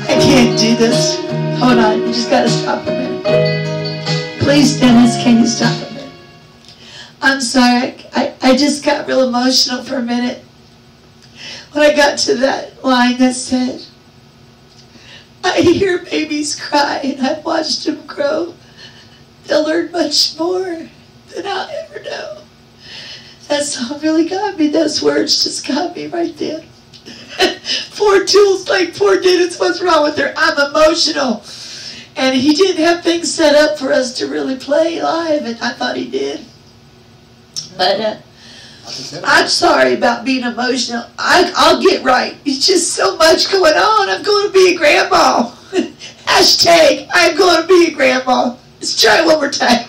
I can't do this. Hold on, you just gotta stop a minute. Please, Dennis, can you stop a minute? I'm sorry, I just got real emotional for a minute when I got to that line that said, I hear babies cry and I've watched them grow. They'll learn much more than I'll ever know. That song really got me. Those words just got me right then. Poor Jules, like poor Dennis, what's wrong with her? I'm emotional. And he didn't have things set up for us to really play live, and I thought he did. But I'm sorry about being emotional. I'll get right. It's just so much going on. I'm going to be a grandma. Hashtag, I'm going to be a grandma. Let's try it one more time.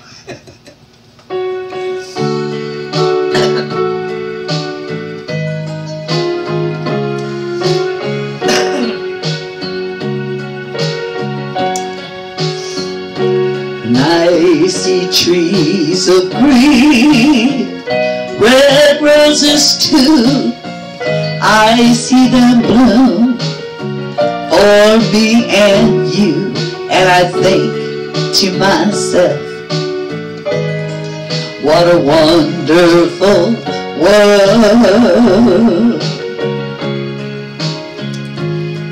I see trees of green, red roses too. I see them bloom for me and you. And I think to myself, what a wonderful world.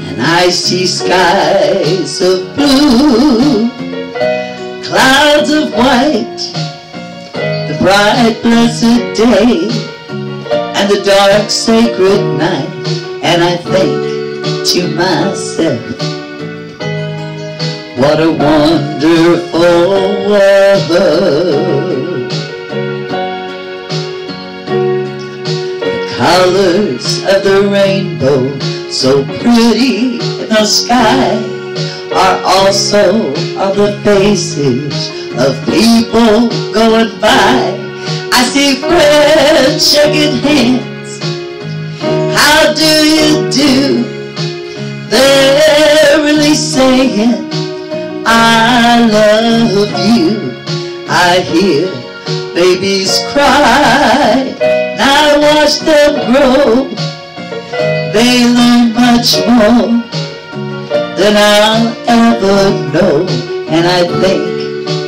And I see skies of blue, clouds of white, the bright blessed day, and the dark sacred night. And I think to myself, what a wonderful world. The colors of the rainbow, so pretty in the sky, are also on the faces of people going by. I see friends shaking hands. How do you do? They're really saying, I love you. I hear babies cry, and I watch them grow. They learn much more than I'll ever know. And I think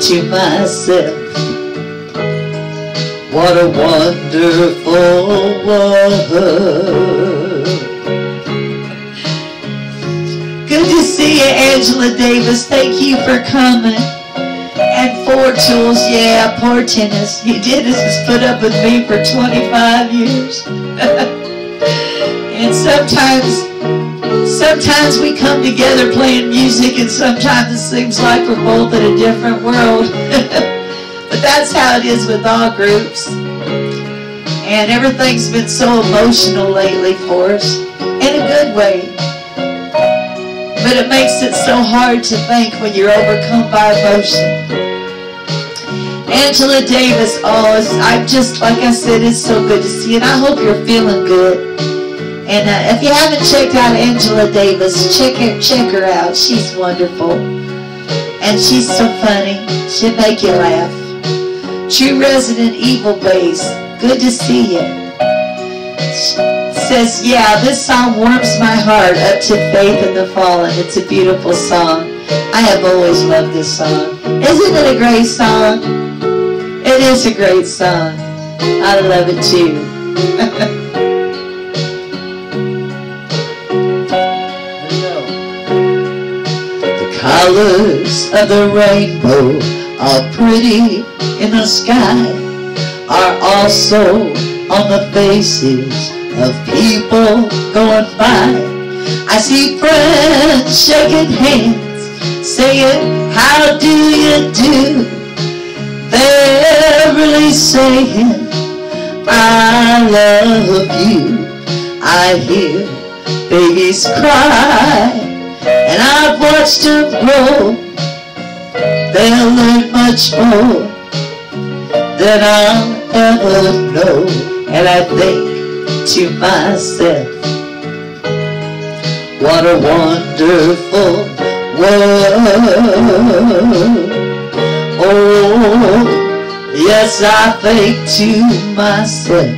to myself, what a wonderful world. Good to see you, Angela Davis. Thank you for coming. And poor Jules, yeah, poor Dennis. Dennis has put up with me for 25 years. And sometimes we come together playing music, and sometimes it seems like we're both in a different world. But that's how it is with all groups. And everything's been so emotional lately for us, in a good way. But it makes it so hard to think when you're overcome by emotion. Angela Davis, I'm just, like I said, it's so good to see you, and I hope you're feeling good. And if you haven't checked out Angela Davis, check her out. She's wonderful. And she's so funny. She'll make you laugh. True Resident Evil Bass, good to see you. Says, yeah, this song warms my heart up to Faith in the Fallen. It's a beautiful song. I have always loved this song. Isn't it a great song? It is a great song. I love it too. The colors of the rainbow are pretty in the sky, are also on the faces of people going by. I see friends shaking hands, saying, how do you do? They're really saying, I love you. I hear babies cry, and I've watched them grow. They'll learn much more than I'll ever know. And I think to myself, what a wonderful world. Oh, yes, I think to myself,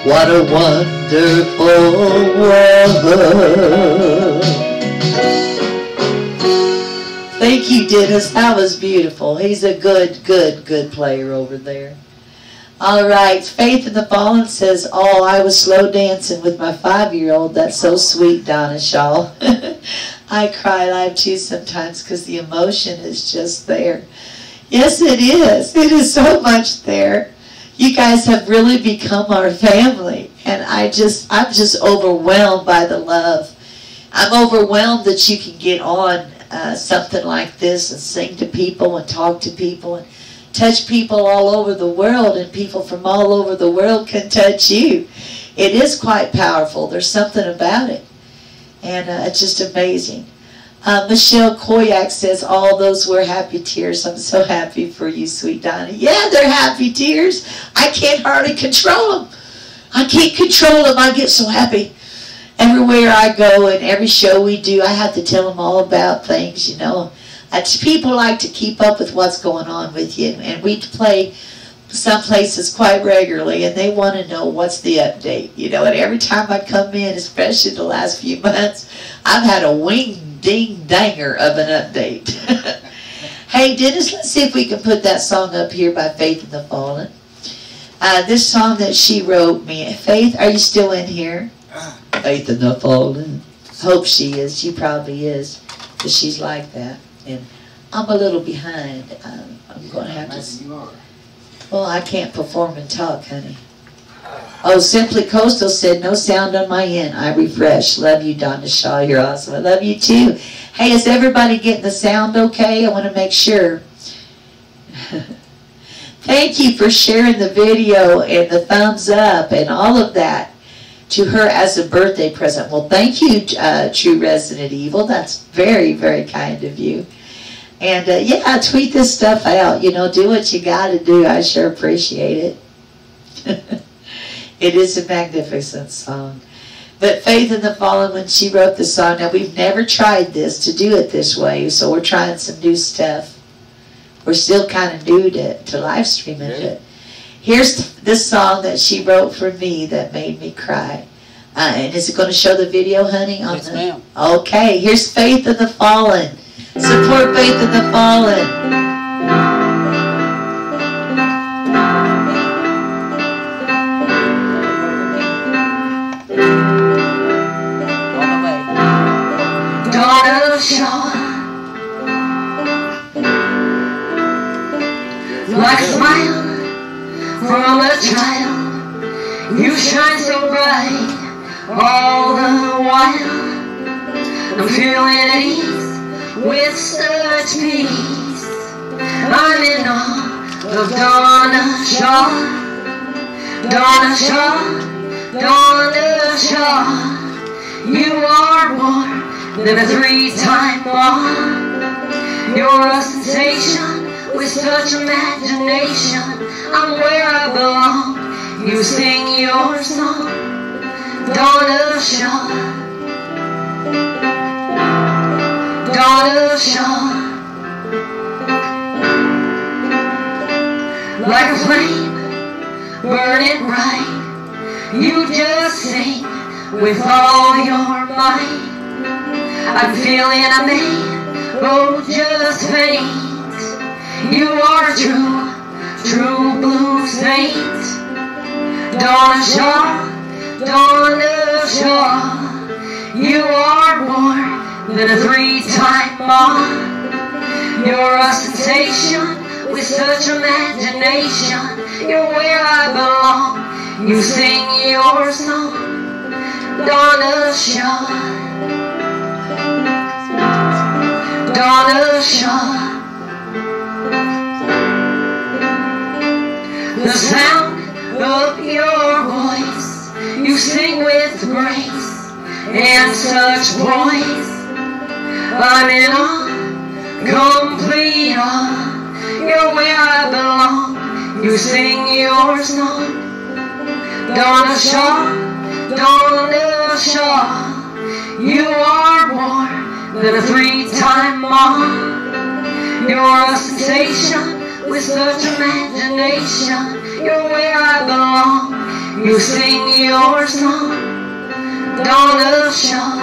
what a wonderful world. Thank you, Dennis. That was beautiful. He's a good player over there. All right, Faith in the Fallen says, oh, I was slow dancing with my 5-year-old. That's so sweet, Donna Shaw. I cry live too sometimes because the emotion is just there. Yes, it is. It is so much there. You guys have really become our family. And I'm just overwhelmed by the love. I'm overwhelmed that you can get on something like this and sing to people and talk to people and touch people all over the world, and people from all over the world can touch you. It is quite powerful. There's something about it. And it's just amazing. Michelle Koyak says, all those were happy tears. I'm so happy for you, sweet Donna. Yeah, they're happy tears. I can't hardly control them. I can't control them. I get so happy. Everywhere I go and every show we do, I have to tell them all about things, you know. People like to keep up with what's going on with you, and we play some places quite regularly, and they want to know what's the update, you know. And every time I come in, especially the last few months, I've had a wing-ding-danger of an update. Hey, Dennis, let's see if we can put that song up here by Faith in the Fallen. This song that she wrote me. Faith, are you still in here? Faith in the Fallen. Hope she is. She probably is, because she's like that. And I'm a little behind. I'm going to have to... Well, I can't perform and talk, honey. Oh, Simply Coastal said, no sound on my end. I refresh. Love you, Donna Shaw. You're awesome. I love you, too. Hey, is everybody getting the sound okay? I want to make sure. Thank you for sharing the video and the thumbs up and all of that to her as a birthday present. Well, thank you, True Resident Evil. That's very, very kind of you. And, yeah, tweet this stuff out. You know, do what you got to do. I sure appreciate it. It is a magnificent song. But Faith in the Fallen, when she wrote the song, now we've never tried this, to do it this way, so we're trying some new stuff. We're still kind of new to live streaming it. Here's this song that she wrote for me that made me cry. And is it going to show the video, honey? Yes, ma'am. Okay, here's Faith in the Fallen. Support Faith in the Fallen. Donna Shaw, like a smile from a child, you shine so bright all the while. I'm feeling at ease with such peace. I'm in awe of Donna Shaw, Donna Shaw, Donna Shaw. You are more than a 3-time mom. You're a sensation with such imagination. I'm where I belong. You sing your song, Donna Shaw, Donna Shaw. Like a flame burning bright, you just sing with all your might. I'm feeling a man, oh just faint. You are true blue saint. Donna Shaw, Donna Shaw. You are more than a 3-time mom. You're a sensation with such imagination. You're where I belong. You sing your song, Donna Shaw, Donna Shaw. The sound of your voice, you sing with grace and such poise. I'm in awe, complete awe. You're where I belong. You sing your song, Donna Shaw, Donna Shaw. You are more than a 3-time mom. You're a sensation with such imagination. You're where I belong. You sing your song, Donna Shaw,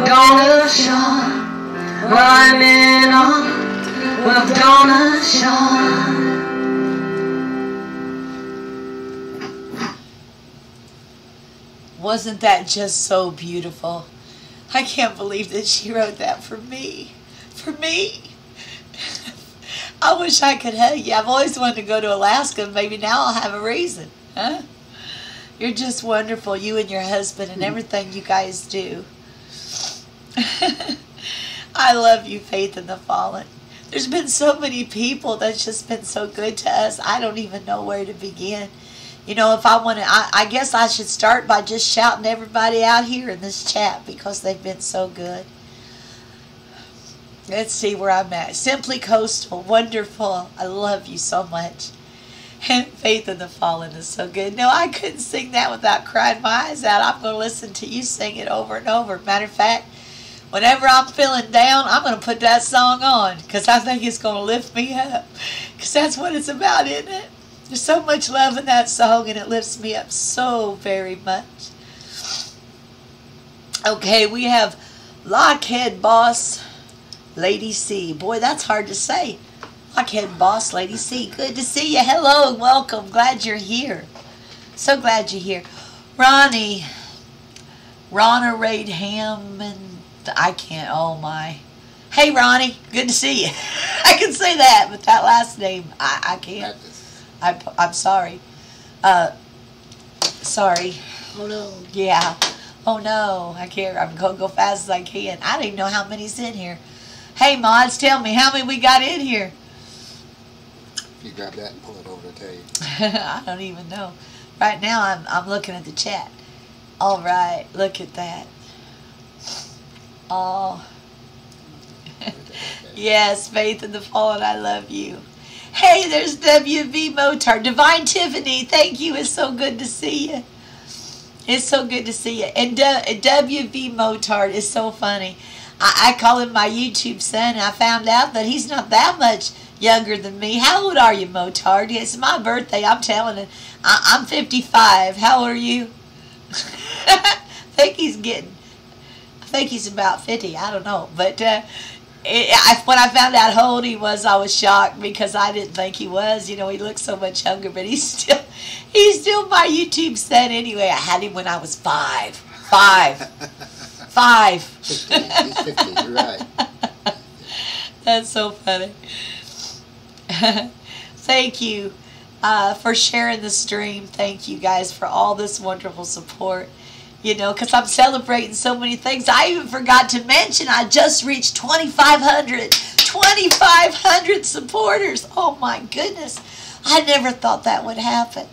Donna Shaw. I'm in awe of Donna Shaw. Wasn't that just so beautiful? I can't believe that she wrote that for me. For me. I wish I could hug you. I've always wanted to go to Alaska. Maybe now I'll have a reason. Huh? You're just wonderful, you and your husband and everything you guys do. I love you, Faith in the Fallen. There's been so many people that's just been so good to us. I don't even know where to begin. You know, if I want to, I guess I should start by just shouting everybody out here in this chat because they've been so good. Let's see where I'm at. Simply Coastal, wonderful. I love you so much. And Faith in the Fallen is so good. No, I couldn't sing that without crying my eyes out. I'm going to listen to you sing it over and over. Matter of fact, whenever I'm feeling down, I'm going to put that song on because I think it's going to lift me up. Because that's what it's about, isn't it? There's so much love in that song, and it lifts me up so very much. Okay, we have Lockhead Boss, Lady C. Boy, that's hard to say. Lockhead Boss, Lady C. Good to see you. Hello and welcome. Glad you're here. So glad you're here. Ronnie. Ronna Raid Hammond. I can't. Oh, my. Hey, Ronnie. Good to see you. I can say that, but that last name, I can't. I'm sorry. Sorry. Oh, no. Yeah. Oh, no. I can't. I'm going to go fast as I can. I don't even know how many's in here. Hey, mods, tell me how many we got in here. You grab that and pull it over to tell you. I don't even know. Right now, I'm looking at the chat. All right. Look at that. Oh. Yes, Faith in the Fallen, I love you. Hey, there's WV Motard. Divine Tiffany, thank you. It's so good to see you. It's so good to see you. And WV Motard is so funny. I call him my YouTube son. I found out that he's not that much younger than me. How old are you, Motard? It's my birthday. I'm telling you. I'm 55. How old are you? I think he's about 50. I don't know. But when I found out how old he was, I was shocked because I didn't think he was. You know, he looks so much younger, but he's still my YouTube son anyway. I had him when I was 5. 50. He's 50. You're right. That's so funny. Thank you for sharing the stream. Thank you guys for all this wonderful support. You know, because I'm celebrating so many things. I even forgot to mention I just reached 2,500 supporters. Oh my goodness. I never thought that would happen.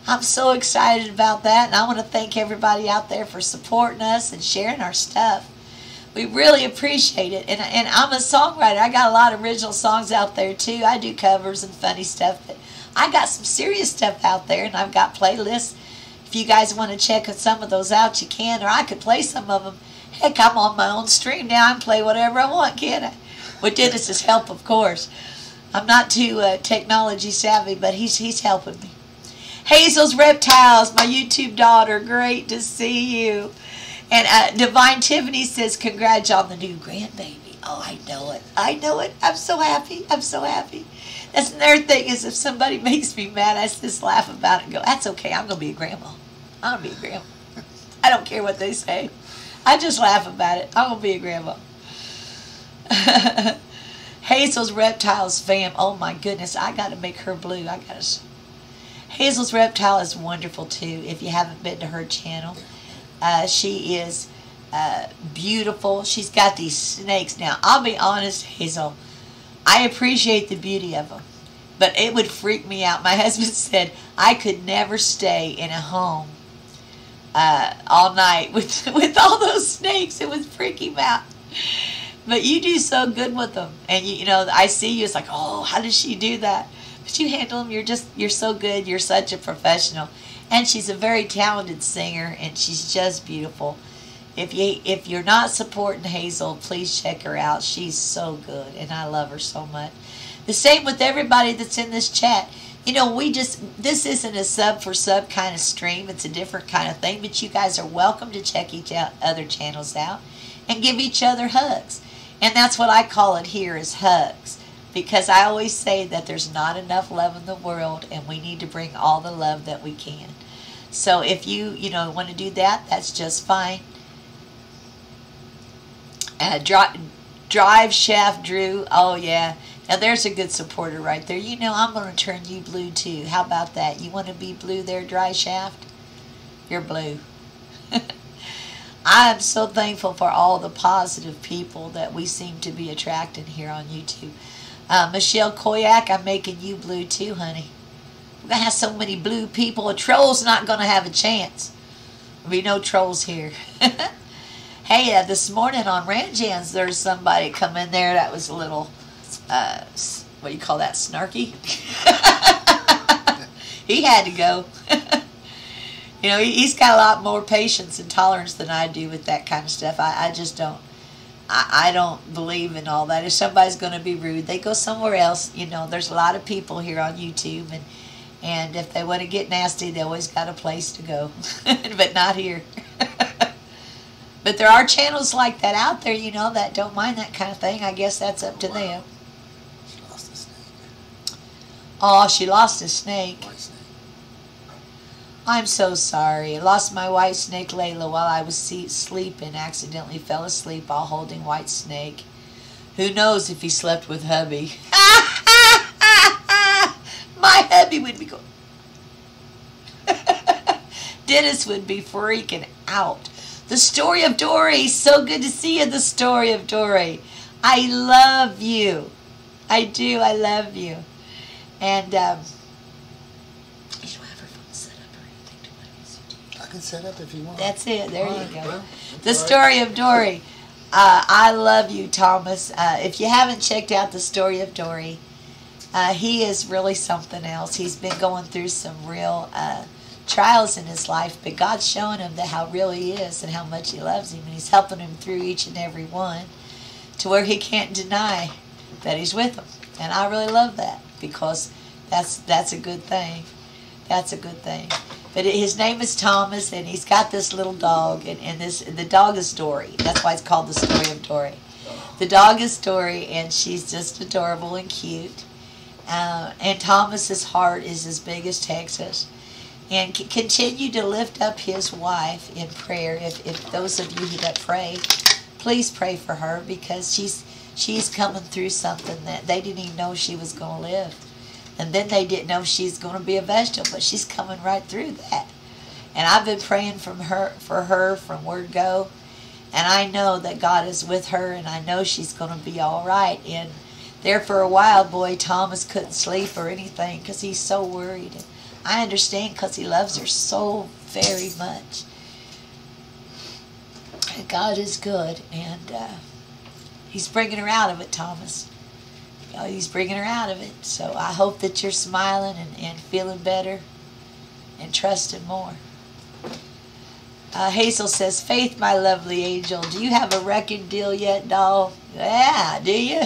I'm so excited about that, and I want to thank everybody out there for supporting us and sharing our stuff. We really appreciate it. And I'm a songwriter. I got a lot of original songs out there too. I do covers and funny stuff, but I got some serious stuff out there, and I've got playlists. If you guys want to check some of those out, you can, or I could play some of them. Heck, I'm on my own stream now. I can play whatever I want, can't I? With Dennis's help, of course. I'm not too technology savvy, but he's helping me. Hazel's Reptiles, my YouTube daughter. Great to see you. And Divine Tiffany says, congrats on the new grandbaby. Oh, I know it. I know it. I'm so happy. I'm so happy. That's another thing is if somebody makes me mad, I just laugh about it and go, that's okay. I'm going to be a grandma. I'm going to be a grandma. I don't care what they say. I just laugh about it. I'm going to be a grandma. Hazel's Reptiles fam. Oh, my goodness. I got to make her blue. Hazel's Reptile is wonderful, too, if you haven't been to her channel. She is beautiful. She's got these snakes. Now, I'll be honest, Hazel, I appreciate the beauty of them, but it would freak me out. My husband said I could never stay in a home all night with all those snakes. It would freak him out. But you do so good with them, and you know I see you. It's like, oh, how does she do that? But you handle them. You're so good. You're such a professional. And she's a very talented singer, and she's just beautiful. If you're not supporting Hazel, please check her out. She's so good, and I love her so much. The same with everybody that's in this chat. You know, this isn't a sub for sub kind of stream. It's a different kind of thing, but you guys are welcome to check each other channels out and give each other hugs. And that's what I call it here is hugs. Because I always say that there's not enough love in the world, and we need to bring all the love that we can. So if you want to do that, that's just fine. Drive Shaft Drew. Oh, yeah. Now, there's a good supporter right there. I'm going to turn you blue, too. How about that? You want to be blue there, Dry Shaft? You're blue. I am so thankful for all the positive people that we seem to be attracting here on YouTube. Michelle Koyak, I'm making you blue, too, honey. We're going to have so many blue people. A troll's not going to have a chance. There'll be no trolls here. Hey, this morning on Ranjans, there's somebody come in there that was a little, what do you call that, snarky? He had to go. He's got a lot more patience and tolerance than I do with that kind of stuff. I just don't. I don't believe in all that. If somebody's going to be rude, they go somewhere else. There's a lot of people here on YouTube, and if they want to get nasty, they always got a place to go. But not here. But there are channels like that out there, that don't mind that kind of thing. I guess that's up to them. She lost a snake. Oh, she lost a snake. White snake. I'm so sorry. I lost my white snake, Layla, while I was sleeping. Accidentally fell asleep while holding white snake. Who knows if he slept with hubby? My hubby would be going. Dennis would be freaking out. The Story of Dory. So good to see you, The Story of Dory. I love you. I do. I love you. And, you don't have her phone set up or anything. I can set up if you want. That's it. There you go. Well, The Story of Dory. I love you, Thomas. If you haven't checked out The Story of Dory, he is really something else. He's been going through some real trials in his life, but God's showing him that how real he is and how much he loves him, and he's helping him through each and every one to where he can't deny that he's with him. And I really love that, because that's a good thing. That's a good thing. But his name is Thomas, and he's got this little dog, and the dog is Dory. That's why it's called The Story of Dory. The dog is Dory, and she's just adorable and cute. And Thomas's heart is as big as Texas. And continue to lift up his wife in prayer. If those of you that pray, please pray for her, because she's coming through something that they didn't even know she was going to live. And then they didn't know she's going to be a vegetable, but she's coming right through that. And I've been praying for her from word go. And I know that God is with her, and I know she's going to be all right. And there for a while, boy, Thomas couldn't sleep or anything because he's so worried. And I understand, because he loves her so very much. And God is good, and he's bringing her out of it, Thomas. He's bringing her out of it. So I hope that you're smiling and feeling better and trusting more. Hazel says, Faith, my lovely angel, do you have a record deal yet, doll? Yeah, do you?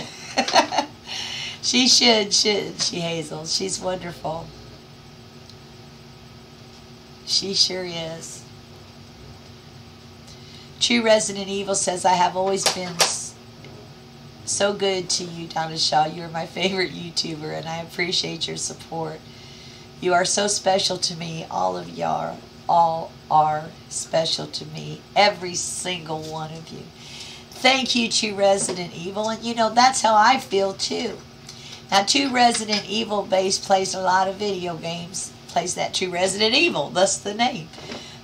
She should, she, Hazel. She's wonderful. She sure is. True Resident Evil says, I have always been so good to you, Donna Shaw. You're my favorite YouTuber, and I appreciate your support. You are so special to me. All of y'all all are special to me. Every single one of you. Thank you, True Resident Evil. And that's how I feel too. Now, True Resident Evil base plays a lot of video games. Plays that True Resident Evil. That's the name.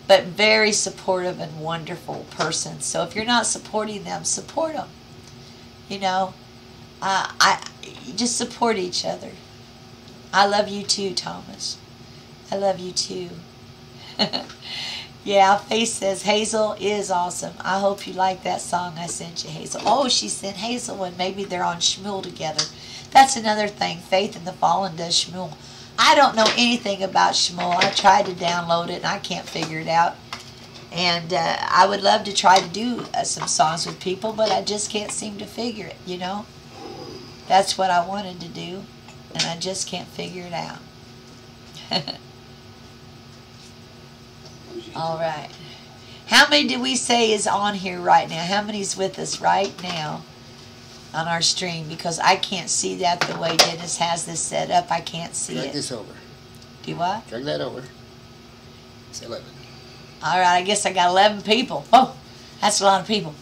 But very supportive and wonderful person. So if you're not supporting them, support them. Just support each other. I love you too, Thomas. I love you too. Yeah, Faith says, Hazel is awesome. I hope you like that song I sent you, Hazel. Oh, she sent Hazel one. Maybe they're on Shmuel together. That's another thing. Faith in the Fallen does Shmuel. I don't know anything about Shmuel. I tried to download it, and I can't figure it out. And I would love to try to do some songs with people, but I just can't seem to figure it, That's what I wanted to do, and I just can't figure it out. All right. How many did we say is on here right now? How many's with us right now on our stream? Because I can't see that the way Dennis has this set up. I can't see it. Drag this over. Do what? Drag that over. It's 11. All right, I guess I got 11 people. Oh, that's a lot of people.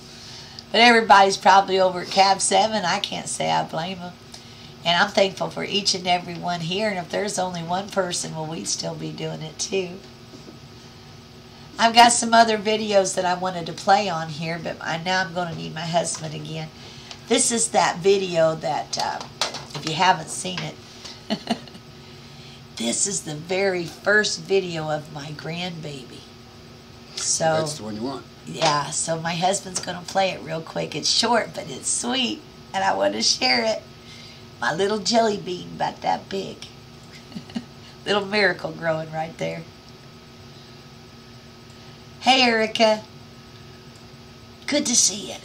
But everybody's probably over at Cab 7. I can't say I blame them. And I'm thankful for each and every one here. And if there's only one person, well, we'd still be doing it too. I've got some other videos that I wanted to play on here, but now I'm going to need my husband again. This is that video that, if you haven't seen it, this is the very first video of my grandbaby. So That's the one you want. yeah, so my husband's going to play it real quick. It's short, but it's sweet, and I want to share it. My little jelly bean about that big. Little miracle growing right there. Hey, Erica. Good to see you.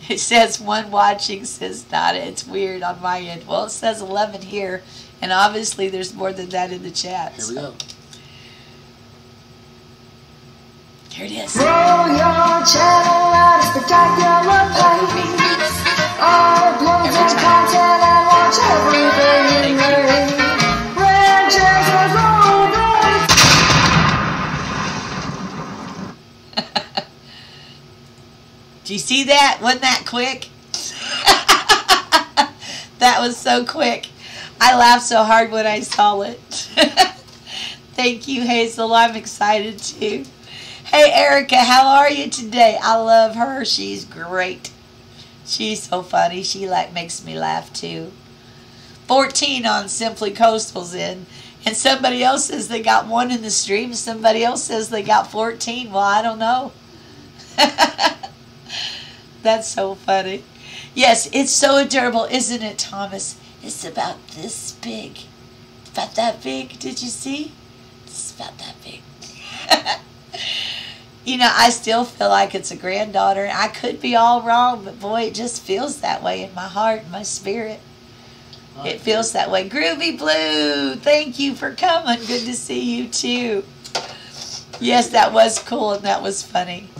It says one watching, says Donna. It's weird on my end. Well, it says 11 here, and obviously there's more than that in the chat. Here we go. Here it is. Roll your channel out of spectacular place. Upload your content and watch everything you make. Red channel rolling. Do you see that? Wasn't that quick? That was so quick. I laughed so hard when I saw it. Thank you, Hazel. I'm excited too. Hey, Erica, how are you today? I love her. She's great. She's so funny. She makes me laugh too. 14 on Simply Coastal's in. And somebody else says they got 1 in the stream. Somebody else says they got 14. Well, I don't know. That's so funny. Yes, it's so adorable, isn't it, Thomas? It's about this big. It's about that big. Did you see? It's about that big. You know, I still feel like it's a granddaughter. I could be all wrong, but boy, it just feels that way in my heart and my spirit. It feels that way. Groovy Blue, thank you for coming. Good to see you too. Yes, that was cool and that was funny.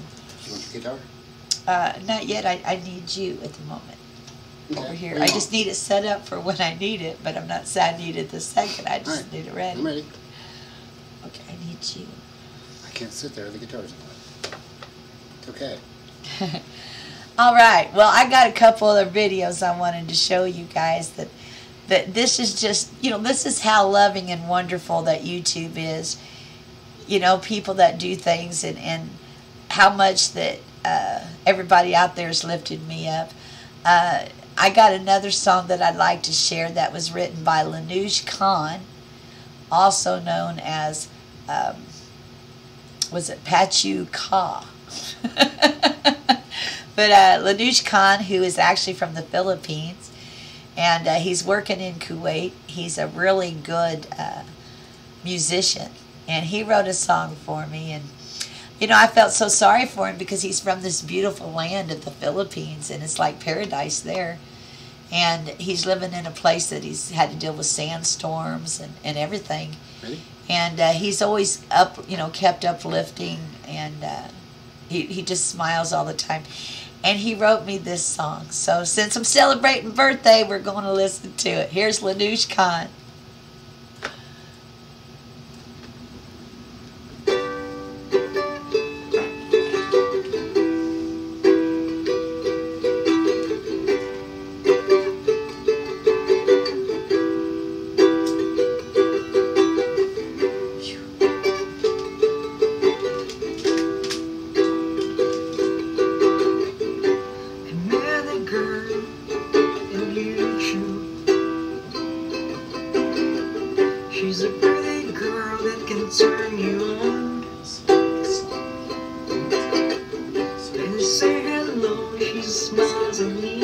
You want your guitar? Not yet. I need you at the moment. Okay. Over here. Bring I it just on. need it set up for when I need it, but I'm not saying I need it this second. I just Alright. need it ready. I'm ready. Okay, I need you. I can't sit there. The guitar's in the way. It's okay. All right. Well, I got a couple other videos I wanted to show you guys that this is just, you know, this is how loving and wonderful that YouTube is. You know, people that do things and how much that everybody out there has lifted me up. I got another song that I'd like to share that was written by Lanouche Khan, also known as, was it Pachu Ka? But Lanouche Khan, who is actually from the Philippines, and he's working in Kuwait. He's a really good musician, and he wrote a song for me. And you know, I felt so sorry for him because he's from this beautiful land of the Philippines, and it's like paradise there. And he's living in a place that he's had to deal with sandstorms and everything. Ready? And he's always up, you know, kept uplifting, and he just smiles all the time. And he wrote me this song. So since I'm celebrating birthday, we're going to listen to it. Here's Lanouche Khan. She's a pretty girl that can turn you on. When you say hello, she smiles at me.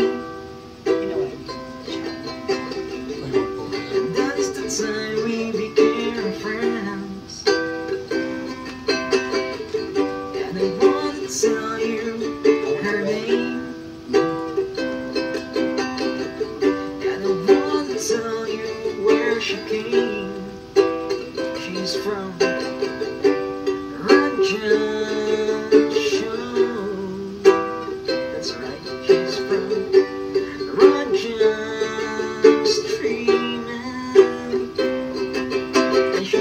And that is the time we became friends. And I want to tell you her name. And I want to tell you where she came. She's from Raja. That's right, she's from Raja Stream. And she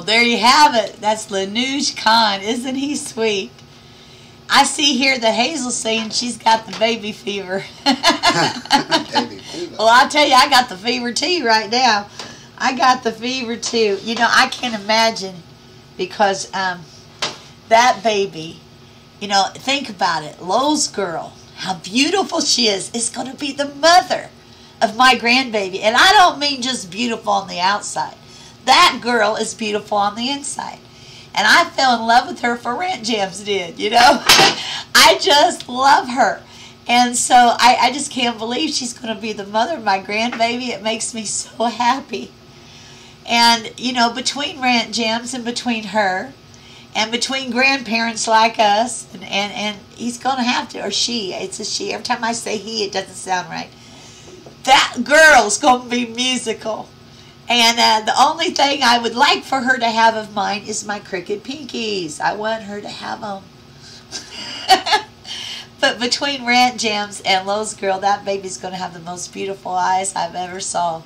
there you have it. That's Lanouche Khan. Isn't he sweet? I see here that Hazel's saying she's got the baby fever. Baby fever. Well, I'll tell you, I got the fever too right now. I got the fever too. You know, I can't imagine because that baby, you know, think about it. Lowe's girl, how beautiful she is going to be the mother of my grandbaby. And I don't mean just beautiful on the outside. That girl is beautiful on the inside. And I fell in love with her for Rant Jams did, you know. I just love her. And so I just can't believe she's going to be the mother of my grandbaby. It makes me so happy. And, you know, between Rant Jams and between her and between grandparents like us, and he's going to have to, or she, it's a she. Every time I say he, it doesn't sound right. That girl's going to be musical. And the only thing I would like for her to have of mine is my cricket pinkies. I want her to have them. But between Rant Jams and Lowe's girl, that baby's going to have the most beautiful eyes I've ever saw.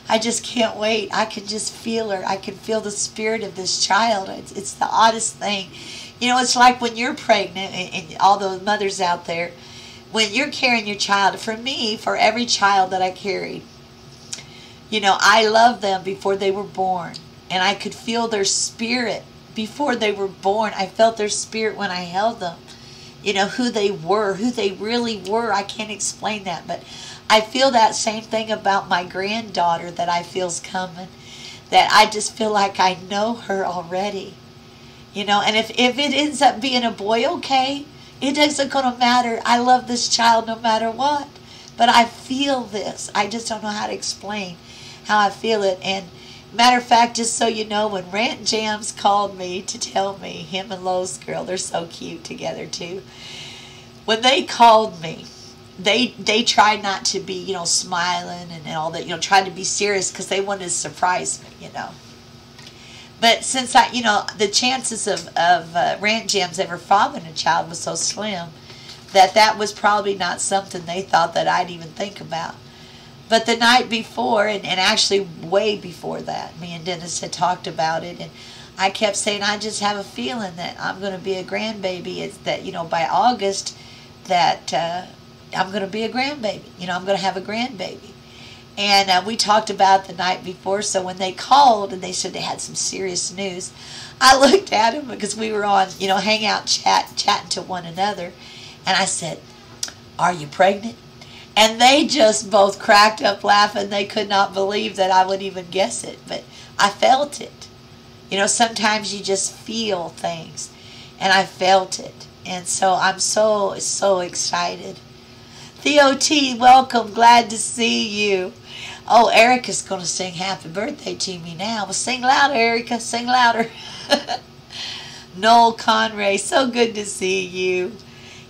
I just can't wait. I can just feel her. I can feel the spirit of this child. It's the oddest thing. You know, it's like when you're pregnant, and all those mothers out there, when you're carrying your child, for me, for every child that I carried, you know, I loved them before they were born. And I could feel their spirit before they were born. I felt their spirit when I held them. You know, who they were, who they really were. I can't explain that. But I feel that same thing about my granddaughter that I feel's coming. That I just feel like I know her already. You know, and if it ends up being a boy, okay. It isn't going to matter. I love this child no matter what. But I feel this. I just don't know how to explain how I feel it. And matter of fact, just so you know, when Rant Jams called me to tell me, him and Lowe's girl, they're so cute together too. When they called me, they tried not to be, you know, smiling and all that, you know, tried to be serious because they wanted to surprise me, you know. But since you know, the chances of Rant Jams ever fathering a child was so slim that was probably not something they thought that I'd even think about. But the night before, and actually way before that, me and Dennis had talked about it, and I kept saying, I just have a feeling that I'm going to be a grandbaby. It's that, you know, by August, that I'm going to be a grandbaby. You know, I'm going to have a grandbaby. And we talked about the night before, so when they called and they said they had some serious news, I looked at them because we were on, you know, hangout chatting to one another, and I said, are you pregnant? And they just both cracked up laughing. They could not believe that I would even guess it. But I felt it. You know, sometimes you just feel things. And I felt it. And so I'm so excited. Theo T, welcome. Glad to see you. Oh, Erica's going to sing happy birthday to me now. Well, sing louder, Erica. Sing louder. Noel Conray, so good to see you.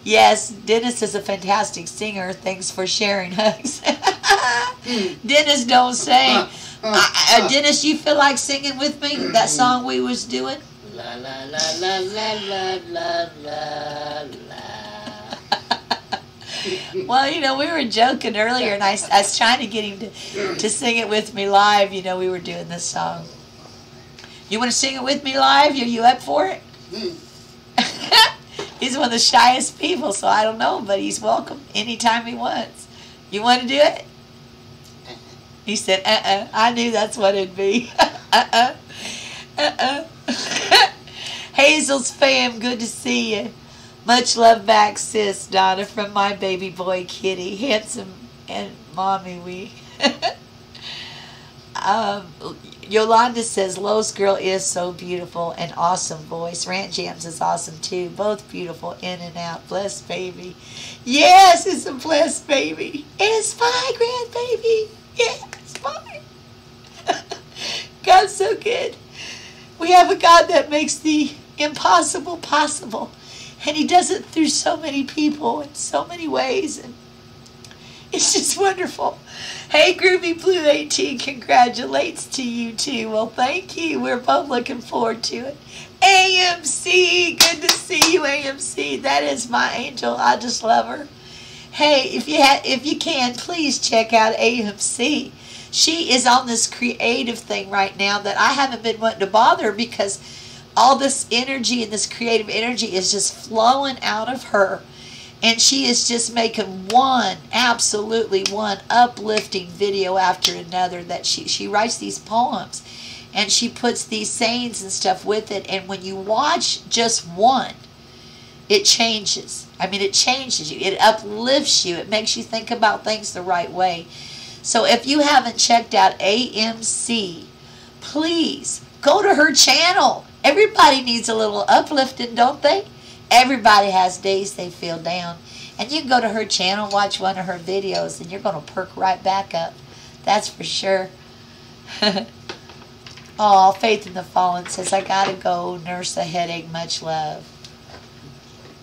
Yes, Dennis is a fantastic singer. Thanks for sharing, hugs. Dennis, don't sing. Dennis, you feel like singing with me? That song we was doing? La la la la la la la la la. Well, you know, we were joking earlier, and I was trying to get him to sing it with me live. You know, we were doing this song. You want to sing it with me live? Are you up for it? He's one of the shyest people, so I don't know, but he's welcome anytime he wants. You want to do it? He said, I knew that's what it'd be. Hazel's fam, good to see you. Much love back, sis, Donna, from my baby boy, Kitty. Handsome and mommy wee. Yolanda says, Lowe's girl is so beautiful and awesome voice. Rant Jams is awesome too. Both beautiful in and out. Blessed baby. Yes, it's a blessed baby. It's my grandbaby. Yeah, it's mine. God's so good. We have a God that makes the impossible possible. And he does it through so many people in so many ways. And it's just wonderful. Hey, Groovy Blue 18, congratulates to you too. Well, thank you. We're both looking forward to it. AMC, good to see you, AMC. That is my angel. I just love her. Hey, if you can, please check out AMC. she is on this creative thing right now that I haven't been wanting to bother, because all this energy and this creative energy is just flowing out of her. And she is just making absolutely one uplifting video after another, that she writes these poems and she puts these sayings and stuff with it. And when you watch just one, it changes. I mean, it changes you. It uplifts you. It makes you think about things the right way. So if you haven't checked out AMC, please go to her channel. Everybody needs a little uplifting, don't they? Everybody has days they feel down. And you can go to her channel, watch one of her videos, and you're going to perk right back up. That's for sure. Oh, Faith in the Fallen says, I got to go nurse a headache. Much love.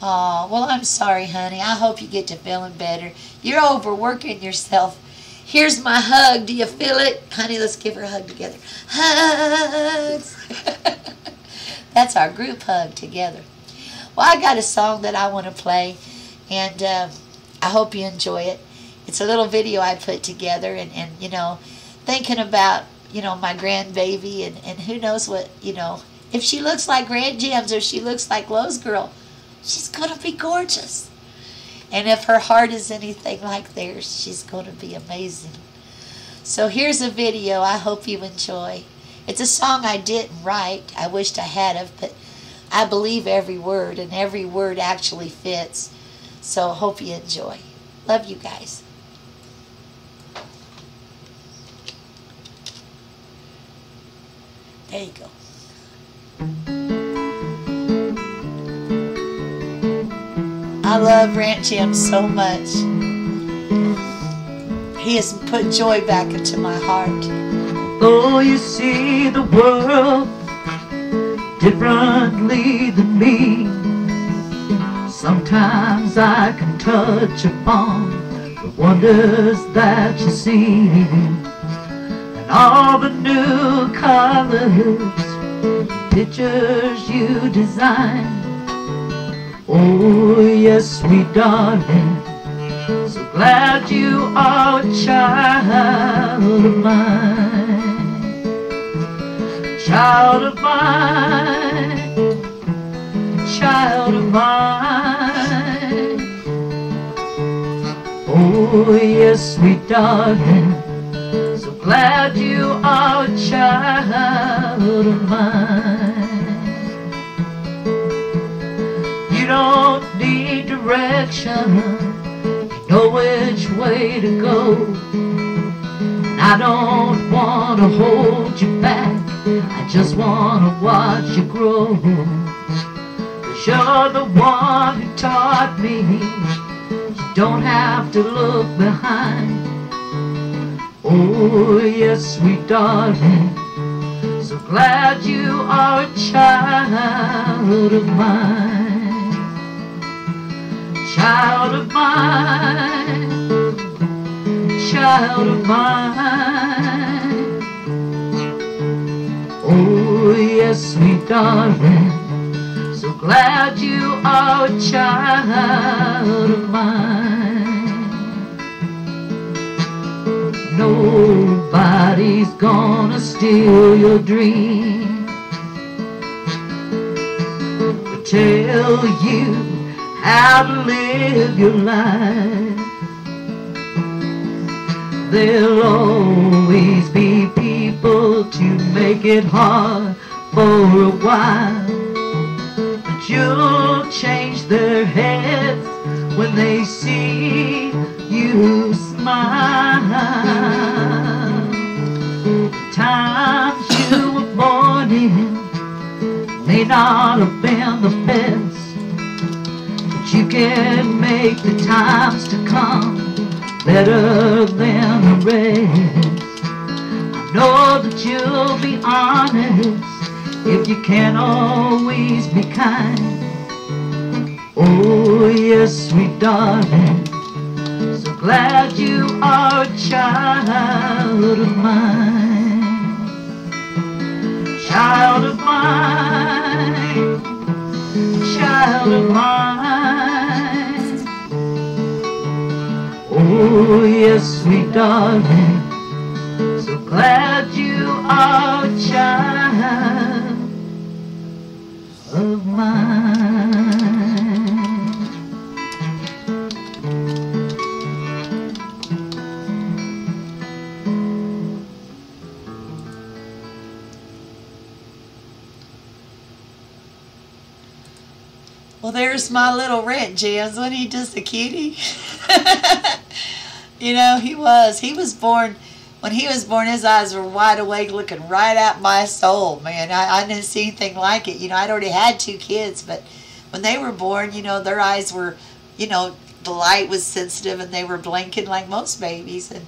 Oh, well, I'm sorry, honey. I hope you get to feeling better. You're overworking yourself. Here's my hug. Do you feel it? Honey, let's give her a hug together. Hugs. That's our group hug together. Well, I got a song that I want to play, and I hope you enjoy it. It's a little video I put together, and you know, thinking about, you know, my grandbaby, and who knows what, you know, if she looks like Grand Jim's or she looks like Lowe's girl, she's going to be gorgeous. And if her heart is anything like theirs, she's going to be amazing. So here's a video I hope you enjoy. It's a song I didn't write. I wished I had of, but I believe every word, and every word actually fits. So hope you enjoy. Love you guys. There you go. I love Ranch Jim so much. He has put joy back into my heart. Though you see the world differently than me, sometimes I can touch upon the wonders that you see, and all the new colors, pictures you design. Oh yes, sweet darling, so glad you are a child of mine. Child of mine, child of mine. Oh yes, sweet darling, so glad you are a child of mine. You don't need direction, you know which way to go. And I don't want to hold you back, I just want to watch you grow. 'Cause you're the one who taught me you don't have to look behind. Oh yes, sweet darling, so glad you are a child of mine. Child of mine, child of mine. Oh yes, sweet darling, so glad you are a child of mine. Nobody's gonna steal your dream or tell you how to live your life. There'll always be people to make it hard for a while, but you'll change their heads when they see you smile. The times you were born in may not have been the best, you can make the times to come better than the rest. I know that you'll be honest if you can't always be kind. Oh yes, sweet darling, so glad you are a child of mine. Child of mine, child of mine. Oh yes, sweet darling, so glad you are a child of mine. Well, there's my little Rant Jams. Wasn't he just a cutie? You know, he was. He was born, when he was born, his eyes were wide awake, looking right at my soul, man. I didn't see anything like it. You know, I'd already had 2 kids, but when they were born, you know, their eyes were, you know, the light was sensitive and they were blinking like most babies. And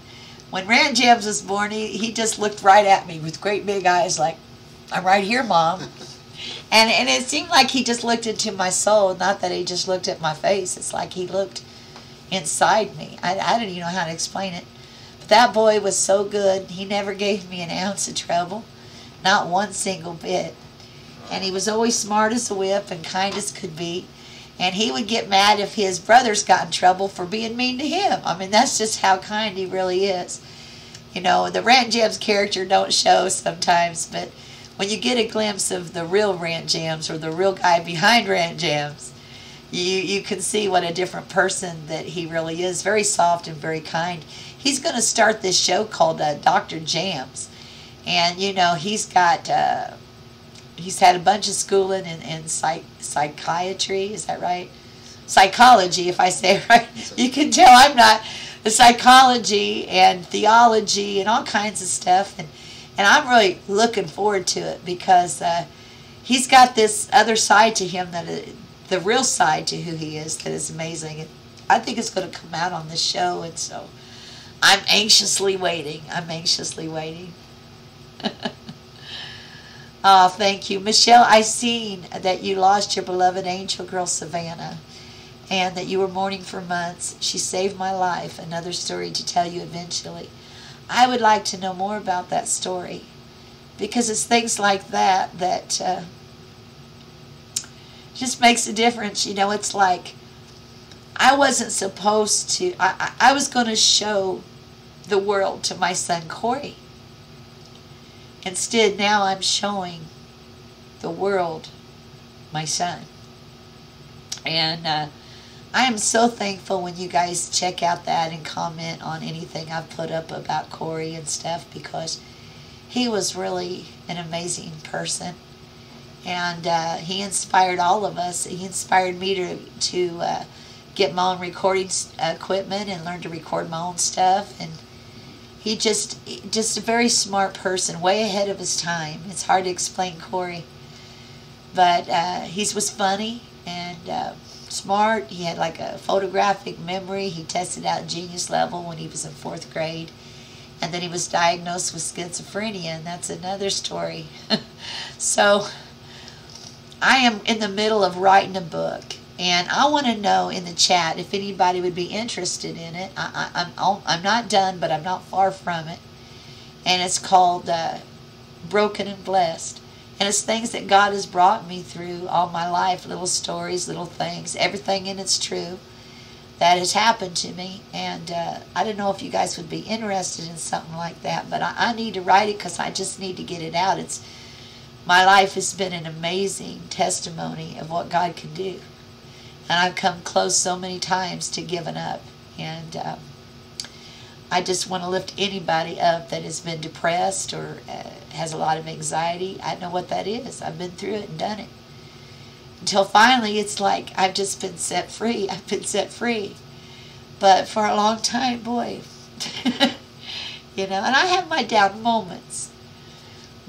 when Rant Jams was born, he just looked right at me with great big eyes like, I'm right here, Mom. And it seemed like he just looked into my soul, not that he just looked at my face. It's like he looked inside me. I didn't even know how to explain it. But that boy was so good. He never gave me an ounce of trouble, not one single bit. And he was always smart as a whip and kind as could be. And he would get mad if his brothers got in trouble for being mean to him. I mean, that's just how kind he really is. You know, the Rant Jams character don't show sometimes, but when you get a glimpse of the real Rant Jams or the real guy behind Rant Jams, you can see what a different person that he really is. Very soft and very kind. He's going to start this show called Dr. Jams. And, you know, he's got, he's had a bunch of schooling in psychiatry. Is that right? Psychology, if I say it right. You can tell I'm not. The psychology and theology and all kinds of stuff. And I'm really looking forward to it because he's got this other side to him, the real side to who he is, that is amazing. And I think it's going to come out on this show, and so I'm anxiously waiting. I'm anxiously waiting. Oh, thank you. Michelle, I seen that you lost your beloved angel girl, Savannah, and that you were mourning for months. She saved my life. Another story to tell you eventually. I would like to know more about that story, because it's things like that that just makes a difference. You know, it's like I wasn't supposed to, I was going to show the world to my son Corey. Instead, now I'm showing the world my son. And I am so thankful when you guys check out that and comment on anything I've put up about Corey and stuff, because he was really an amazing person. And he inspired all of us. He inspired me to get my own recording equipment and learn to record my own stuff. And he just a very smart person, way ahead of his time. It's hard to explain Corey. But he was funny and smart. He had like a photographic memory. He tested out genius level when he was in 4th grade. And then he was diagnosed with schizophrenia, and that's another story. So I am in the middle of writing a book, and I want to know in the chat if anybody would be interested in it. I'm not done, but I'm not far from it. And it's called Broken and Blessed. And it's things that God has brought me through all my life, little stories, little things, everything in it's true that has happened to me. And I don't know if you guys would be interested in something like that, but I need to write it because I just need to get it out. My life has been an amazing testimony of what God can do. And I've come close so many times to giving up. And I just want to lift anybody up that has been depressed or has a lot of anxiety. I know what that is. I've been through it and done it. Until finally it's like I've just been set free. I've been set free. But for a long time, boy, you know, and I have my down moments.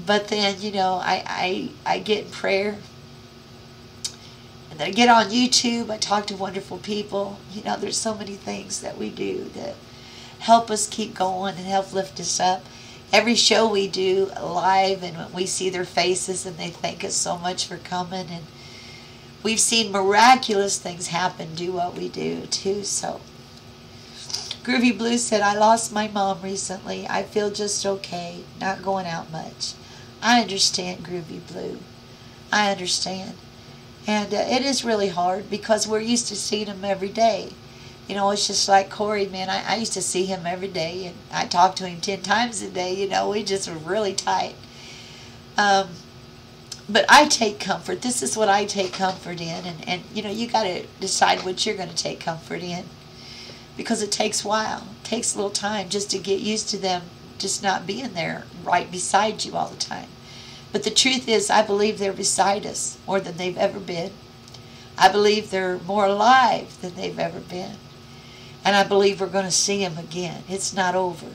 But then, you know, I get in prayer. And then I get on YouTube. I talk to wonderful people. You know, there's so many things that we do that help us keep going and help lift us up. Every show we do live, and when we see their faces and they thank us so much for coming, and we've seen miraculous things happen, do what we do too. So Groovy Blue said, I lost my mom recently. I feel just okay, not going out much. I understand, Groovy Blue. I understand. And it is really hard because we're used to seeing them every day. You know, it's just like Corey, man. I used to see him every day, and I talked to him 10 times a day. You know, we just were really tight. But I take comfort. This is what I take comfort in. And you know, you got to decide what you're going to take comfort in. Because it takes a while. It takes a little time just to get used to them just not being there right beside you all the time. But the truth is, I believe they're beside us more than they've ever been. I believe they're more alive than they've ever been. And I believe we're going to see them again. It's not over.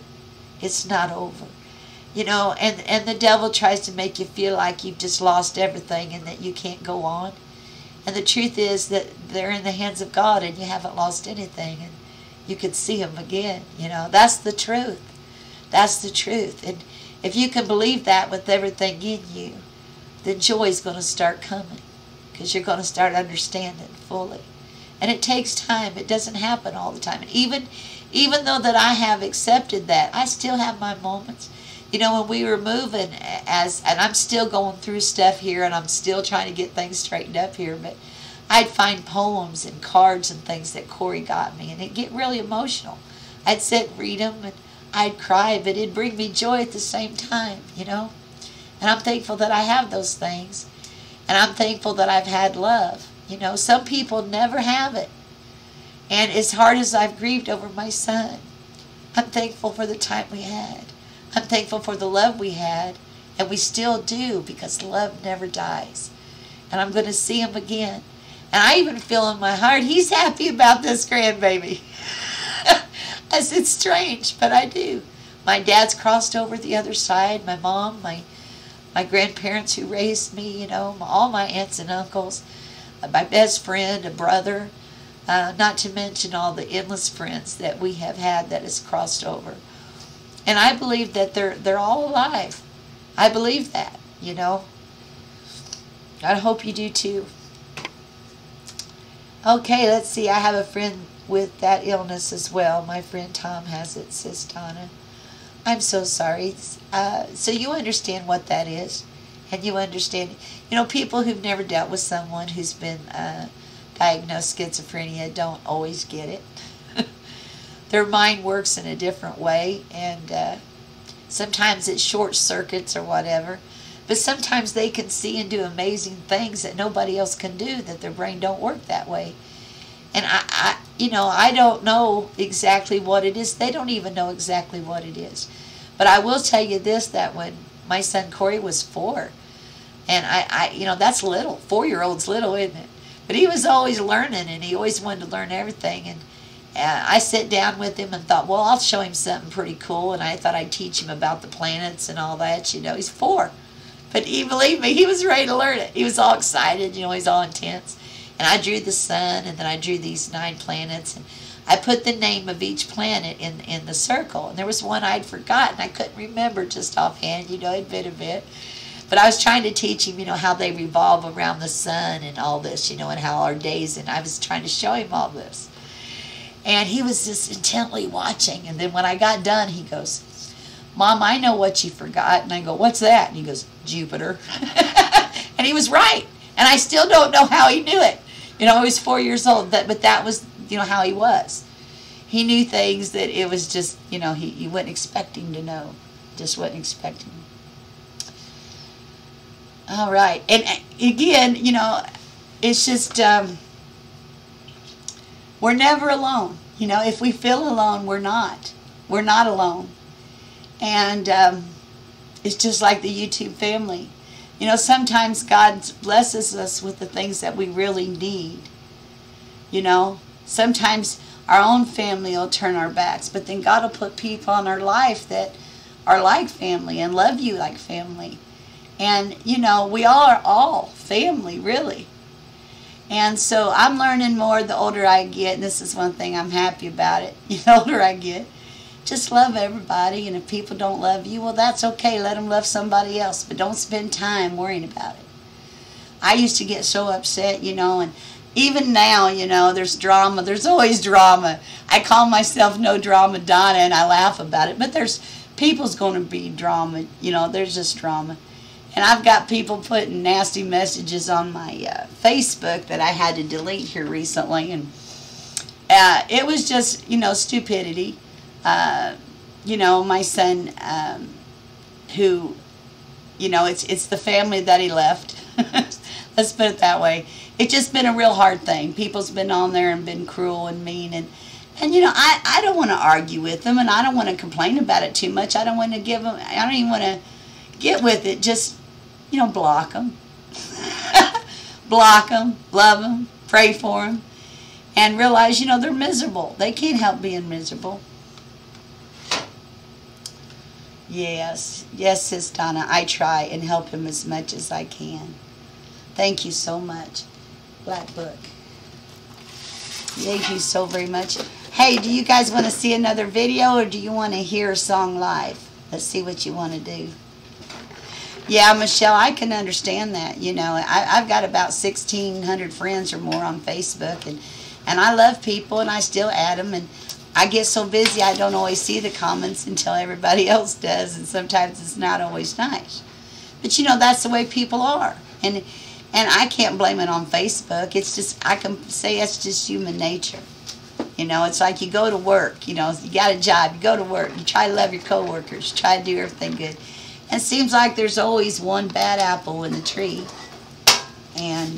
It's not over. You know, and the devil tries to make you feel like you've just lost everything and that you can't go on. And the truth is that they're in the hands of God and you haven't lost anything. And you could see them again. You know, that's the truth. That's the truth. And if you can believe that with everything in you, then joy is going to start coming. Because you're going to start understanding fully. And it takes time. It doesn't happen all the time. And even though that I have accepted that, I still have my moments. You know, when we were moving, and I'm still going through stuff here, and I'm still trying to get things straightened up here, but I'd find poems and cards and things that Corey got me, and it'd get really emotional. I'd sit and read them, and I'd cry, but it'd bring me joy at the same time, you know. And I'm thankful that I have those things. And I'm thankful that I've had love. You know, some people never have it. And as hard as I've grieved over my son, I'm thankful for the time we had. I'm thankful for the love we had, and we still do, because love never dies. And I'm going to see him again. And I even feel in my heart, he's happy about this grandbaby. As it's strange, but I do. My dad's crossed over the other side. My mom, my grandparents who raised me, you know, all my aunts and uncles, my best friend, a brother, not to mention all the endless friends that we have had that has crossed over. And I believe that they're all alive. I believe that, you know. I hope you do too. Okay, let's see. I have a friend with that illness as well. My friend Tom has it, says Donna. I'm so sorry. So you understand what that is. And you understand, you know, people who've never dealt with someone who's been diagnosed schizophrenia don't always get it. Their mind works in a different way, and sometimes it short circuits or whatever. But sometimes they can see and do amazing things that nobody else can do, that their brain don't work that way. And you know, I don't know exactly what it is. They don't even know exactly what it is. But I will tell you this, that when my son Corey was 4, and you know, that's little. 4-year-old's little, isn't it? But he was always learning, and he always wanted to learn everything. And I sat down with him and thought, well, I'll show him something pretty cool. And I thought I'd teach him about the planets and all that. You know, he's 4. But believe me, he was ready to learn it. He was all excited. You know, he's all intense. And I drew the sun, and then I drew these 9 planets. And I put the name of each planet in the circle. And there was one I'd forgotten. I couldn't remember just offhand. You know, it'd been a bit. But I was trying to teach him, you know, how they revolve around the sun and all this, you know, and how our days. And I was trying to show him all this. And he was just intently watching. And then when I got done, he goes, Mom, I know what you forgot. And I go, what's that? And he goes, Jupiter. And he was right. And I still don't know how he knew it. You know, he was 4 years old. But that was, you know, how he was. He knew things that it was just, you know, he wasn't expecting to know. Just wasn't expecting. All right. And again, you know, it's just, we're never alone. You know, if we feel alone, we're not. We're not alone. And it's just like the YouTube family. You know, sometimes God blesses us with the things that we really need. You know, sometimes our own family will turn our backs, but then God will put people in our life that are like family and love you like family. And, you know, we are all family, really. And so I'm learning more the older I get, and this is one thing I'm happy about it. The older I get, just love everybody, and if people don't love you, well, that's okay. Let them love somebody else, but don't spend time worrying about it. I used to get so upset, you know, and even now, you know, there's drama. There's always drama. I call myself No Drama Donna, and I laugh about it, but people's going to be drama. You know, there's just drama. And I've got people putting nasty messages on my Facebook that I had to delete here recently, and it was just, you know, stupidity. You know, my son, who, you know, it's the family that he left. Let's put it that way. It's just been a real hard thing. People's been on there and been cruel and mean, and you know, I don't want to argue with them, and I don't want to complain about it too much. I don't want to give them, I don't even want to get with it. Just, you know, block them. Block them, love them, pray for them, and realize, you know, they're miserable. They can't help being miserable. Yes, yes, Sis Donna, I try and help him as much as I can. Thank you so much. Black Book. Thank you so very much. Hey, do you guys want to see another video, or do you want to hear a song live? Let's see what you want to do. Yeah, Michelle, I can understand that. You know, I've got about 1,600 friends or more on Facebook, and I love people, and I still add them, and I get so busy I don't always see the comments until everybody else does, and sometimes it's not always nice. But, you know, that's the way people are, and I can't blame it on Facebook. It's just, I can say it's just human nature. You know, it's like you go to work, you know, you got a job, you go to work, you try to love your coworkers, try to do everything good. And it seems like there's always one bad apple in the tree. And,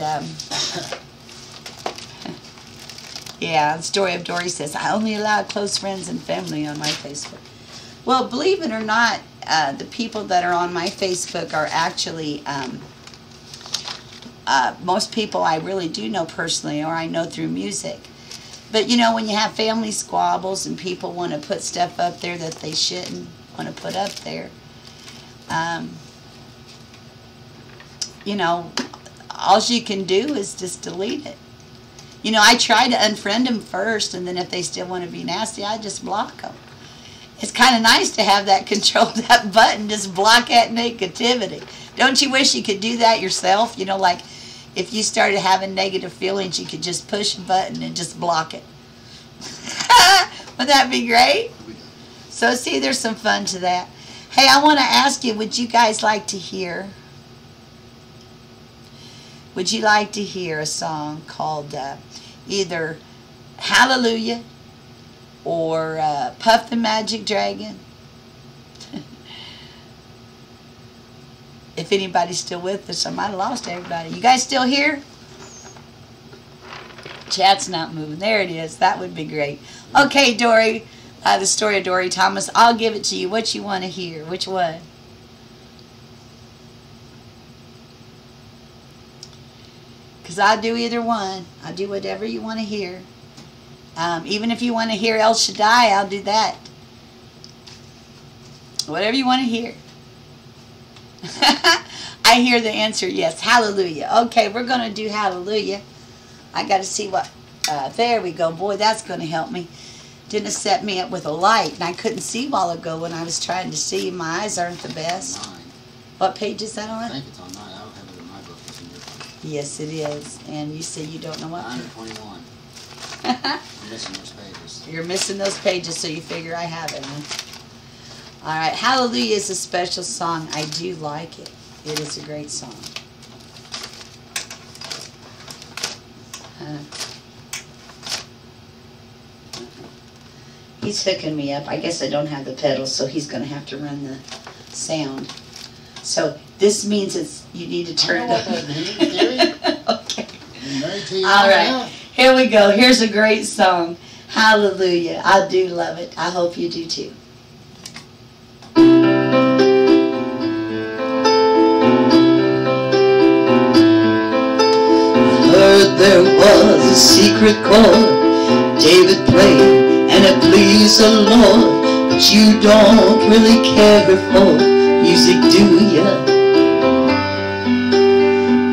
yeah, the story of Dory says, I only allow close friends and family on my Facebook. Well, believe it or not, the people that are on my Facebook are actually, most people I really do know personally, or I know through music. But, you know, when you have family squabbles and people want to put stuff up there that they shouldn't want to put up there, you know, all you can do is just delete it. You know, I try to unfriend them first, and then if they still want to be nasty, I just block them. It's kind of nice to have that control, that button, just block that negativity. Don't you wish you could do that yourself? You know, like if you started having negative feelings, you could just push a button and just block it. Would that be great? So see, there's some fun to that. Hey, I want to ask you, would you guys like to hear a song called either Hallelujah or Puff the Magic Dragon? If anybody's still with us, I might have lost everybody. You guys still here? Chat's not moving. There it is. That would be great. Okay, Dory. The story of Dory Thomas. I'll give it to you. What you want to hear? Which one? Because I'll do either one. I'll do whatever you want to hear. Even if you want to hear El Shaddai, I'll do that. Whatever you want to hear. I hear the answer, yes. Hallelujah. Okay, we're going to do Hallelujah. I got to see what... there we go. Boy, that's going to help me. Didn't set me up with a light, and I couldn't see a while ago when I was trying to see. My eyes aren't the best. 9. What page is that on? I think it's on 9. I don't have it in my book. It's in your book. Yes, it is. And you say you don't know what? 9 or 21. I'm missing those pages. You're missing those pages, so you figure I have it, huh? All right, Hallelujah is a special song. I do like it. It is a great song. He's hooking me up. I guess I don't have the pedals, so he's going to have to run the sound. So this means you need to turn it up. Okay. All right. Here we go. Here's a great song. Hallelujah. I do love it. I hope you do too. Heard there was a secret chord David played and it pleased the Lord, but you don't really care for music, do ya?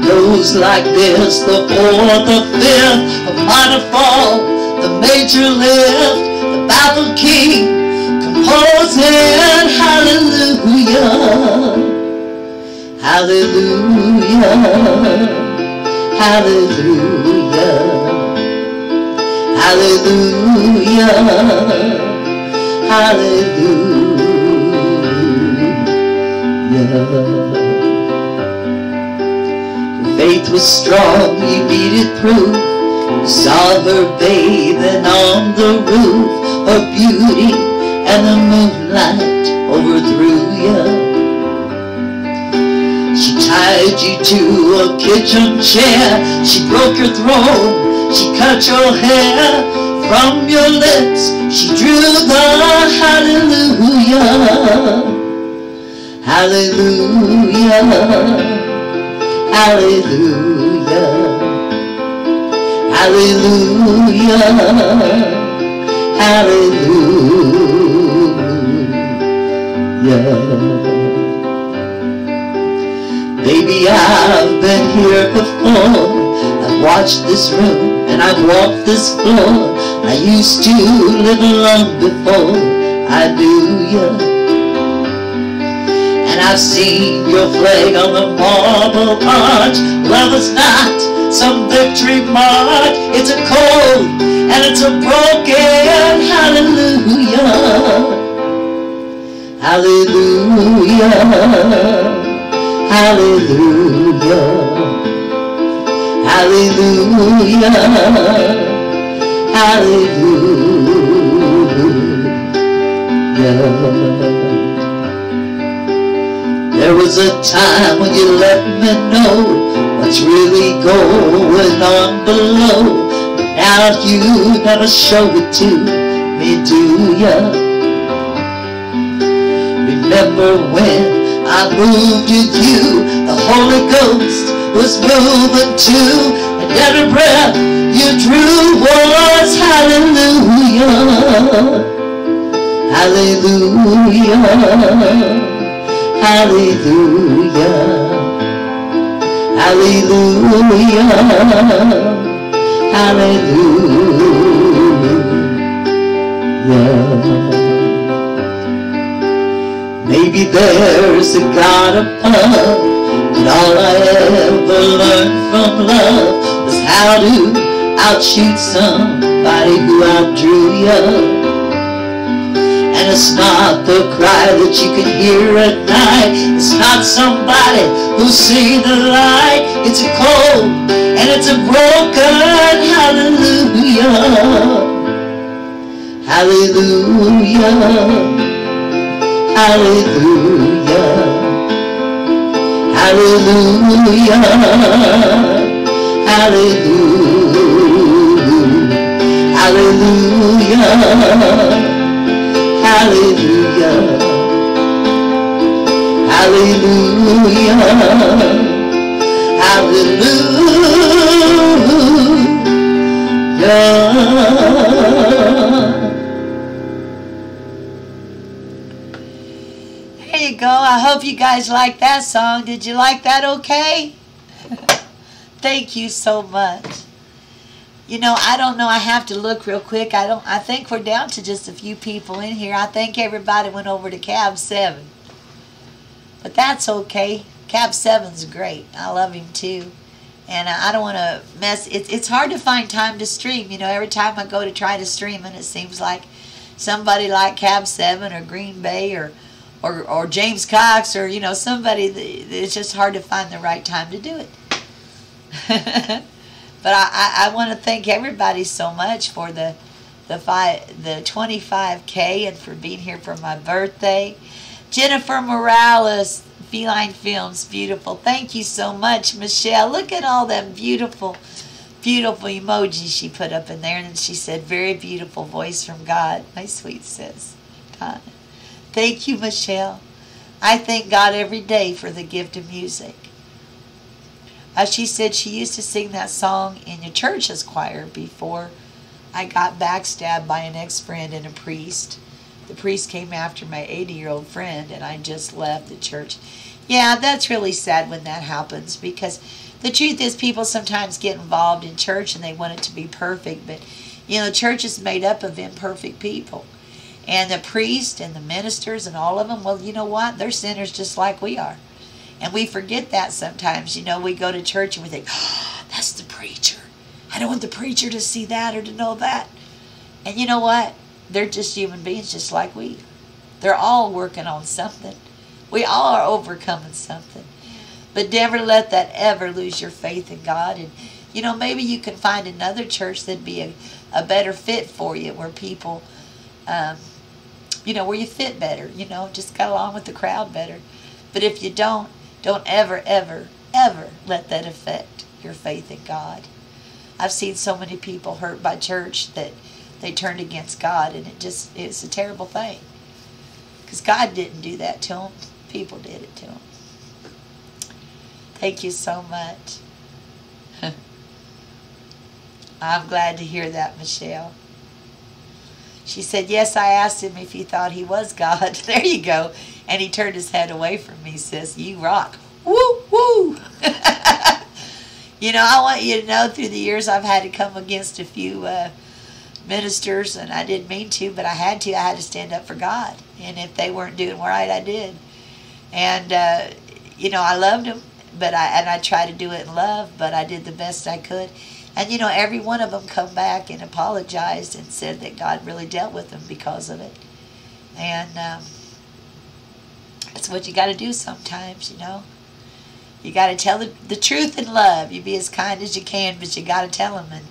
Goes like this: the fourth, the fifth, a minor fall, the major lift, the baffled king composing hallelujah, hallelujah, hallelujah, hallelujah, hallelujah. Faith was strong, you needed proof. Saw her bathing on the roof, her beauty and the moonlight overthrew you. She tied you to a kitchen chair, she broke your throat, she cut your hair. From your lips she drew the hallelujah. Hallelujah, hallelujah, hallelujah, hallelujah. Baby, I've been here before. I've watched this room and I've walked this floor. I used to live alone before I knew you. And I've seen your flag on the marble arch. Love is not some victory march. It's a cold and it's a broken hallelujah. Hallelujah, hallelujah, hallelujah, hallelujah. There was a time when you let me know what's really going on below. But now you never show it to me, do ya? Remember when I moved with you, the Holy Ghost was moving too, and every breath you drew was hallelujah, hallelujah, hallelujah, hallelujah, hallelujah. Maybe there's a God above, but all I ever learned from love was how to outshoot somebody who outdrew you. And it's not the cry that you can hear at night. It's not somebody who's seen the light. It's a cold and it's a broken hallelujah. Hallelujah. Hallelujah, hallelujah, hallelujah, hallelujah, hallelujah, hallelujah, hallelujah. There you go. I hope you guys like that song. Did you like that okay? Thank you so much. You know, I don't know. I have to look real quick. I think we're down to just a few people in here. I think everybody went over to Cab 7. But that's okay. Cab 7's great. I love him too. And I don't want to mess. It's hard to find time to stream. You know, every time I go to try to stream, and it seems like somebody like Cab 7 or Green Bay or James Cox or, you know, somebody, it's just hard to find the right time to do it. But I want to thank everybody so much for the 25K and for being here for my birthday. Jennifer Morales, Feline Films, beautiful. Thank you so much, Michelle. Look at all them beautiful, beautiful emojis she put up in there. And then she said, very beautiful voice from God. My sweet sis, Donna. Thank you, Michelle. I thank God every day for the gift of music. She said she used to sing that song in your church's choir before I got backstabbed by an ex-friend and a priest. The priest came after my 80-year-old friend, and I just left the church. Yeah, that's really sad when that happens, because the truth is people sometimes get involved in church and they want it to be perfect, but, you know, church is made up of imperfect people. And the priest and the ministers and all of them, well, you know what? They're sinners just like we are. And we forget that sometimes. You know, we go to church and we think, oh, that's the preacher. I don't want the preacher to see that or to know that. And you know what? They're just human beings just like we are. They're all working on something. We all are overcoming something. But never let that ever lose your faith in God. And You know, maybe you can find another church that'd be a better fit for you, where people, you know, where you fit better, you know, just got along with the crowd better. But if you don't ever, ever, ever let that affect your faith in God. I've seen so many people hurt by church that they turned against God, and it's a terrible thing. Because God didn't do that to them. People did it to them. Thank you so much. I'm glad to hear that, Michelle. She said, yes, I asked him if he thought he was God. There you go. And he turned his head away from me, sis. You rock. Woo, woo. You know, I want you to know through the years I've had to come against a few ministers, and I didn't mean to, but I had to. I had to stand up for God. And if they weren't doing right, I did. And, you know, I loved them, but I tried to do it in love, but I did the best I could. And, you know, every one of them come back and apologized and said that God really dealt with them because of it. And that's what you got to do sometimes, you know. You got to tell the truth in love. You be as kind as you can, but you got to tell them. And,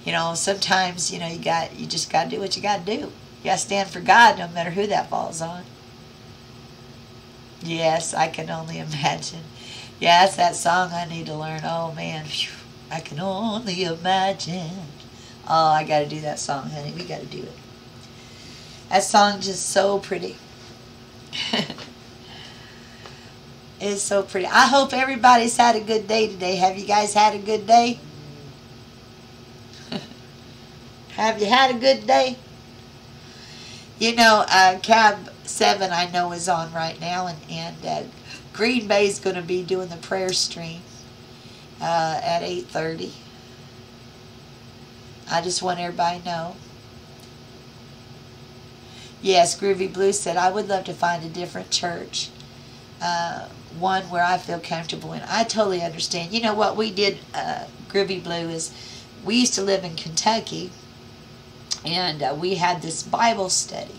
you know, sometimes, you know, you just got to do what you got to do. You got to stand for God no matter who that falls on. Yes, I can only imagine. Yeah, that's that song I need to learn. Oh, man. Phew. I can only imagine. Oh, I got to do that song, honey. We got to do it. That song's just so pretty. It's so pretty. I hope everybody's had a good day today. Have you guys had a good day? Have you had a good day? You know, Cab 7 I know is on right now, and Green Bay's going to be doing the prayer stream at 8:30. I just want everybody to know. Yes, Groovy Blue said, I would love to find a different church. One where I feel comfortable in. I totally understand. You know what we did, Groovy Blue, is we used to live in Kentucky, and we had this Bible study.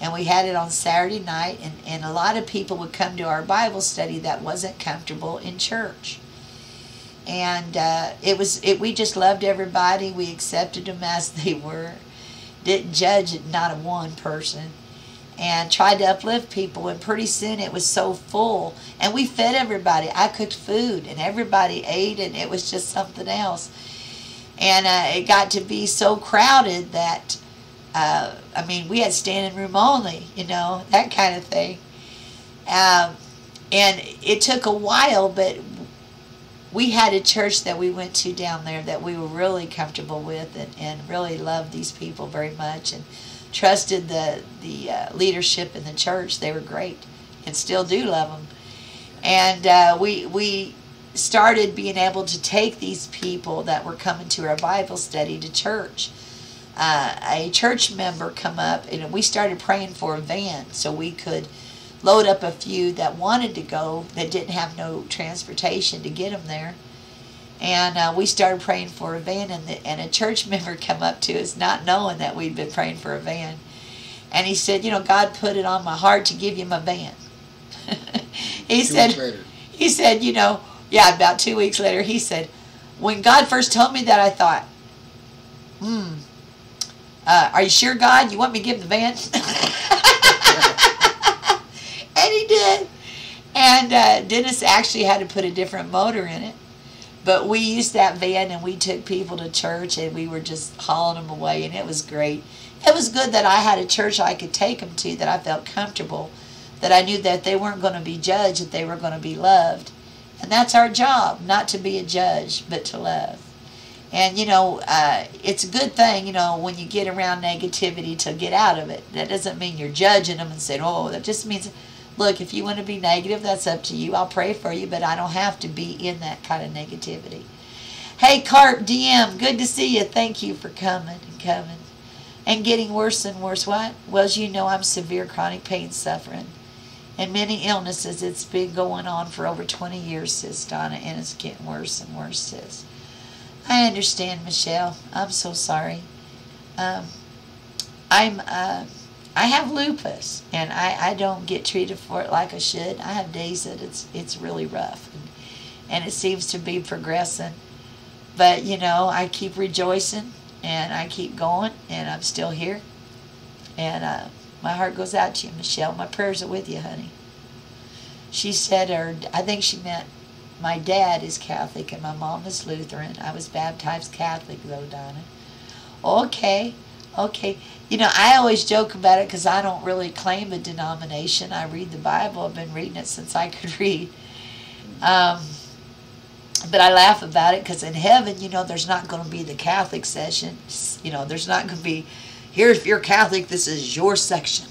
And we had it on Saturday night, and a lot of people would come to our Bible study that wasn't comfortable in church. And we just loved everybody. We accepted them as they were. Didn't judge not a one person. And tried to uplift people, and pretty soon it was so full. And we fed everybody. I cooked food, and everybody ate, and it was just something else. And it got to be so crowded that, I mean, we had standing room only, you know, that kind of thing. And it took a while, but we had a church that we went to down there that we were really comfortable with, and really loved these people very much, and trusted the leadership in the church. They were great, and still do love them. And we started being able to take these people that were coming to our Bible study to church. A church member come up, and we started praying for a van so we could load up a few that wanted to go that didn't have no transportation to get them there. And we started praying for a van, and a church member come up to us not knowing that we'd been praying for a van. And he said, you know, God put it on my heart to give you my van. He said, you know, yeah, about 2 weeks later, he said, when God first told me that, I thought, are you sure, God? You want me to give him the van? And he did. And Dennis actually had to put a different motor in it. But we used that van, and we took people to church, and we were just hauling them away, and it was great. It was good that I had a church I could take them to, that I felt comfortable, that I knew that they weren't going to be judged, that they were going to be loved. And that's our job, not to be a judge, but to love. And, you know, it's a good thing, you know, when you get around negativity, to get out of it. That doesn't mean you're judging them and saying, oh, that just means, look, if you want to be negative, that's up to you. I'll pray for you, but I don't have to be in that kind of negativity. Hey, Carp DM, good to see you. Thank you for coming and getting worse and worse. What? Well, as you know, I'm severe chronic pain suffering and many illnesses. It's been going on for over 20 years, sis Donna, and it's getting worse and worse, sis. I understand, Michelle. I'm so sorry. I have lupus, and I don't get treated for it like I should. I have days that it's really rough, and it seems to be progressing. But, you know, I keep rejoicing, and I keep going, and I'm still here. And my heart goes out to you, Michelle. My prayers are with you, honey. She said, I think she meant, my dad is Catholic and my mom is Lutheran. I was baptized Catholic, though, Donna. Okay, okay. You know, I always joke about it because I don't really claim a denomination. I read the Bible. I've been reading it since I could read. But I laugh about it because in heaven, you know, there's not going to be the Catholic session. You know, there's not going to be, here, if you're Catholic, this is your section.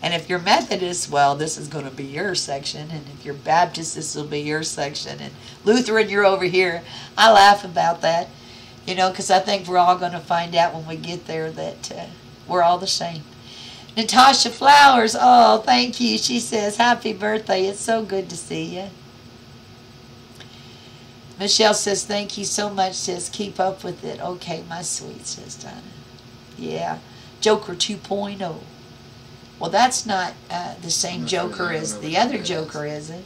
And if you're Methodist, well, this is going to be your section. And if you're Baptist, this will be your section. And Lutheran, you're over here. I laugh about that, you know, because I think we're all going to find out when we get there that we're all the same. Natasha Flowers, oh, thank you. She says, happy birthday. It's so good to see you. Michelle says, thank you so much, sis. Keep up with it. Okay, my sweet, says Donna. Yeah. Joker 2.0. Well, that's not the same Joker as the other Joker, is it?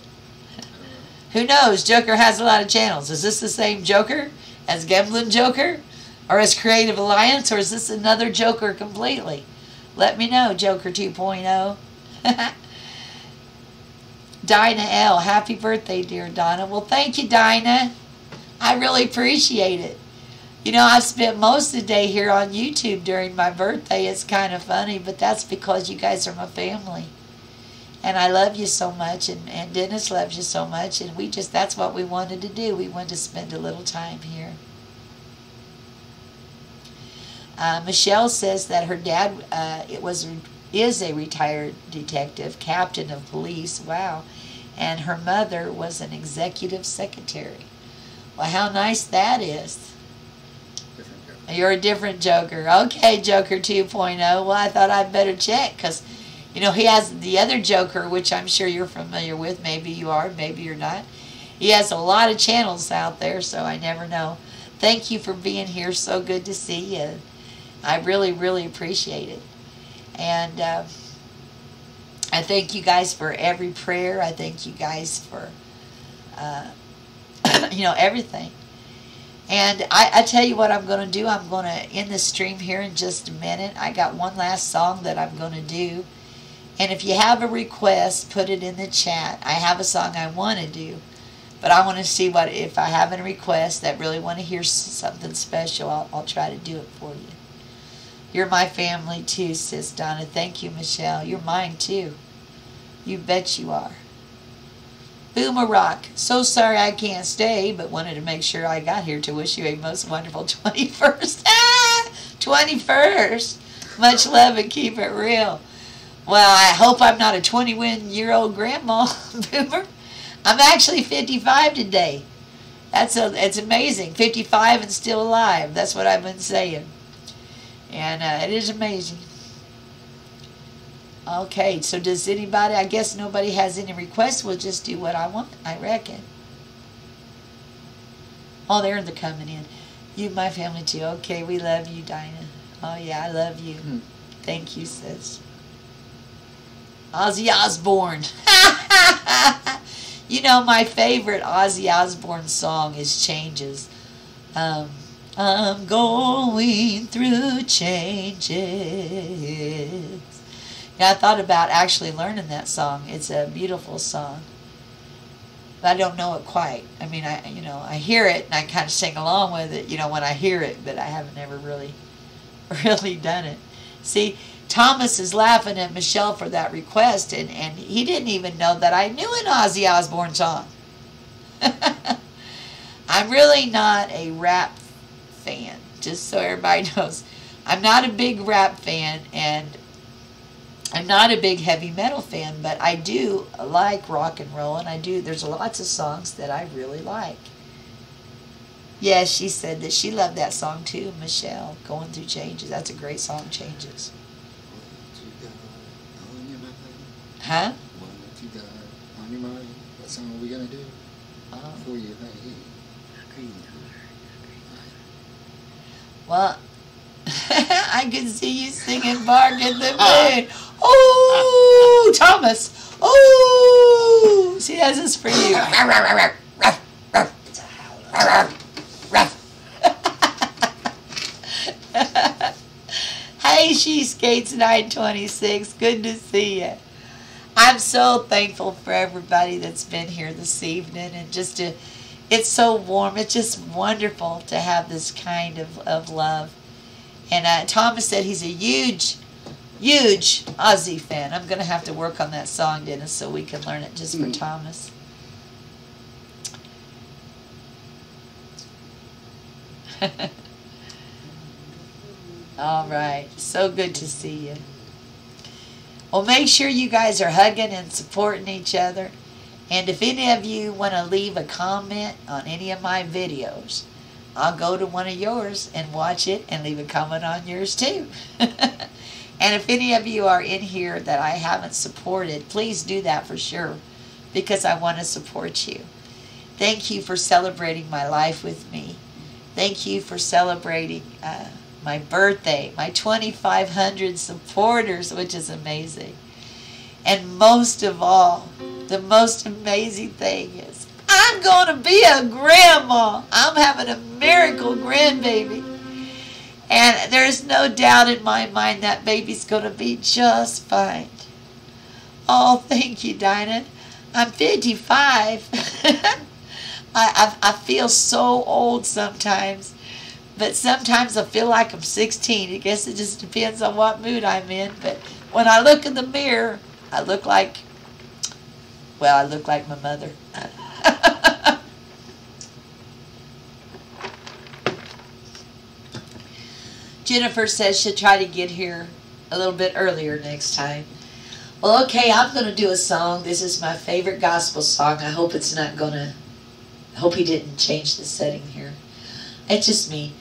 Who knows? Joker has a lot of channels. Is this the same Joker as Gemlin Joker? Or as Creative Alliance? Or is this another Joker completely? Let me know, Joker 2.0. Dinah L. Happy birthday, dear Donna. Well, thank you, Dinah. I really appreciate it. You know, I spent most of the day here on YouTube during my birthday. It's kind of funny, but that's because you guys are my family. And I love you so much, and Dennis loves you so much, and that's what we wanted to do. We wanted to spend a little time here. Michelle says that her dad is a retired detective, captain of police. Wow. And her mother was an executive secretary. Well, how nice that is. You're a different Joker. Okay, Joker 2.0. Well, I thought I'd better check because, you know, he has the other Joker, which I'm sure you're familiar with. Maybe you are, maybe you're not. He has a lot of channels out there, so I never know. Thank you for being here. So good to see you. I really, really appreciate it. And I thank you guys for every prayer. I thank you guys for, you know, everything. And I tell you what I'm going to do. I'm going to end the stream here in just a minute. I got one last song that I'm going to do. And if you have a request, put it in the chat. I have a song I want to do. But I want to see if I have a request that really want to hear something special, I'll try to do it for you. You're my family too, sis Donna. Thank you, Michelle. You're mine too. You bet you are. Boomer Rock. So sorry I can't stay, but wanted to make sure I got here to wish you a most wonderful 21st. 21st. Much love and keep it real. Well, I hope I'm not a 21-year-old grandma, Boomer. I'm actually 55 today. It's amazing. 55 and still alive. That's what I've been saying. And it is amazing. Okay, so does anybody, I guess nobody has any requests. We'll just do what I want, I reckon. Oh, they're coming in. You, my family too. Okay, we love you, Dinah. Oh, yeah, I love you. Thank you, sis. Ozzy Osbourne. You know, my favorite Ozzy Osbourne song is Changes. I'm going through changes. Yeah, I thought about actually learning that song. It's a beautiful song. But I don't know it quite. I mean, I hear it and I kind of sing along with it, you know, when I hear it, but I haven't ever really done it. See, Thomas is laughing at Michelle for that request, and he didn't even know that I knew an Ozzy Osbourne song. I'm really not a rap fan, just so everybody knows. I'm not a big rap fan, and I'm not a big heavy metal fan, but I do like rock and roll, and there's lots of songs that I really like. Yes, she said that she loved that song too, Michelle, Going Through Changes. That's a great song, Changes. Huh? What you got on your mind? What song are we going to do? For you, hey. Well, I can see you singing Bark at the Moon. Oh, Thomas. Oh, see, that's just for you. Hey, She Skates 926. Good to see you. I'm so thankful for everybody that's been here this evening, and just to, it's so warm. It's just wonderful to have this kind of love. And Thomas said he's a huge Ozzy fan. I'm going to have to work on that song, Dennis, so we can learn it just for Thomas. All right. So good to see you. Well, make sure you guys are hugging and supporting each other. And if any of you want to leave a comment on any of my videos, I'll go to one of yours and watch it and leave a comment on yours too. And if any of you are in here that I haven't supported, please do that for sure, because I want to support you. Thank you for celebrating my life with me. Thank you for celebrating my birthday, my 2,500 supporters, which is amazing. And most of all, the most amazing thing is I'm going to be a grandma. I'm having a miracle grandbaby. And there's no doubt in my mind that baby's going to be just fine. Oh, thank you, Donna. I'm 55. I feel so old sometimes. But sometimes I feel like I'm 16. I guess it just depends on what mood I'm in. But when I look in the mirror, I look like, well, I look like my mother. Jennifer says she'll try to get here a little bit earlier next time. Well, okay, I'm going to do a song. This is my favorite gospel song. I hope it's not going to, I hope he didn't change the setting here. It's just me.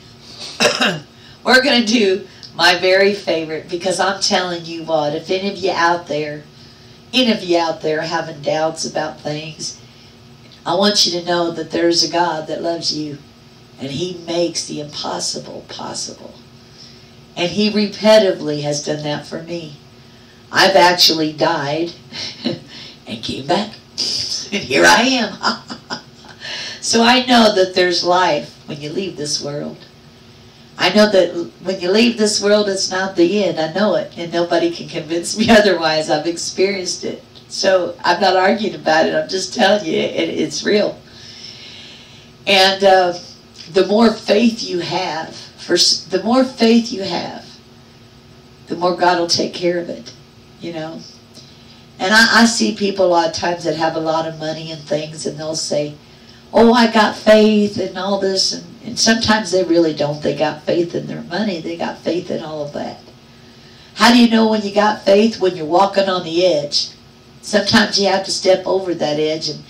We're going to do my very favorite, because I'm telling you what, if any of you out there having doubts about things, I want you to know that there's a God that loves you, and he makes the impossible possible. And he repetitively has done that for me. I've actually died and came back. And here I am. So I know that there's life when you leave this world. I know that when you leave this world, it's not the end. I know it. And nobody can convince me otherwise. I've experienced it. So I'm not arguing about it. I'm just telling you, it's real. And the more faith you have, the more faith you have, the more God will take care of it, you know. And I see people a lot of times that have a lot of money and things, and they'll say, oh, I got faith and all this. And sometimes they really don't. They got faith in their money. They got faith in all of that. How do you know when you got faith? When you're walking on the edge. Sometimes you have to step over that edge and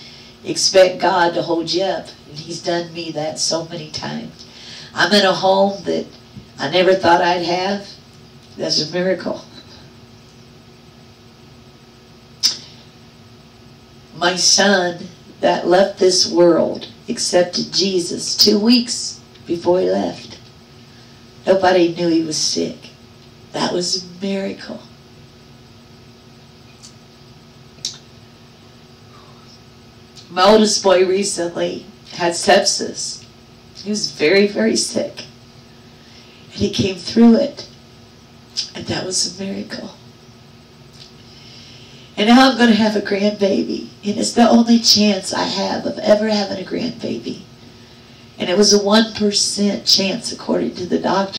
expect God to hold you up. And he's done me that so many times. I'm in a home that I never thought I'd have. That's a miracle. My son that left this world accepted Jesus 2 weeks before he left. Nobody knew he was sick. That was a miracle. My oldest boy recently had sepsis. He was very, very sick. And he came through it. And that was a miracle. And now I'm going to have a grandbaby. And it's the only chance I have of ever having a grandbaby. And it was a 1% chance according to the doctor.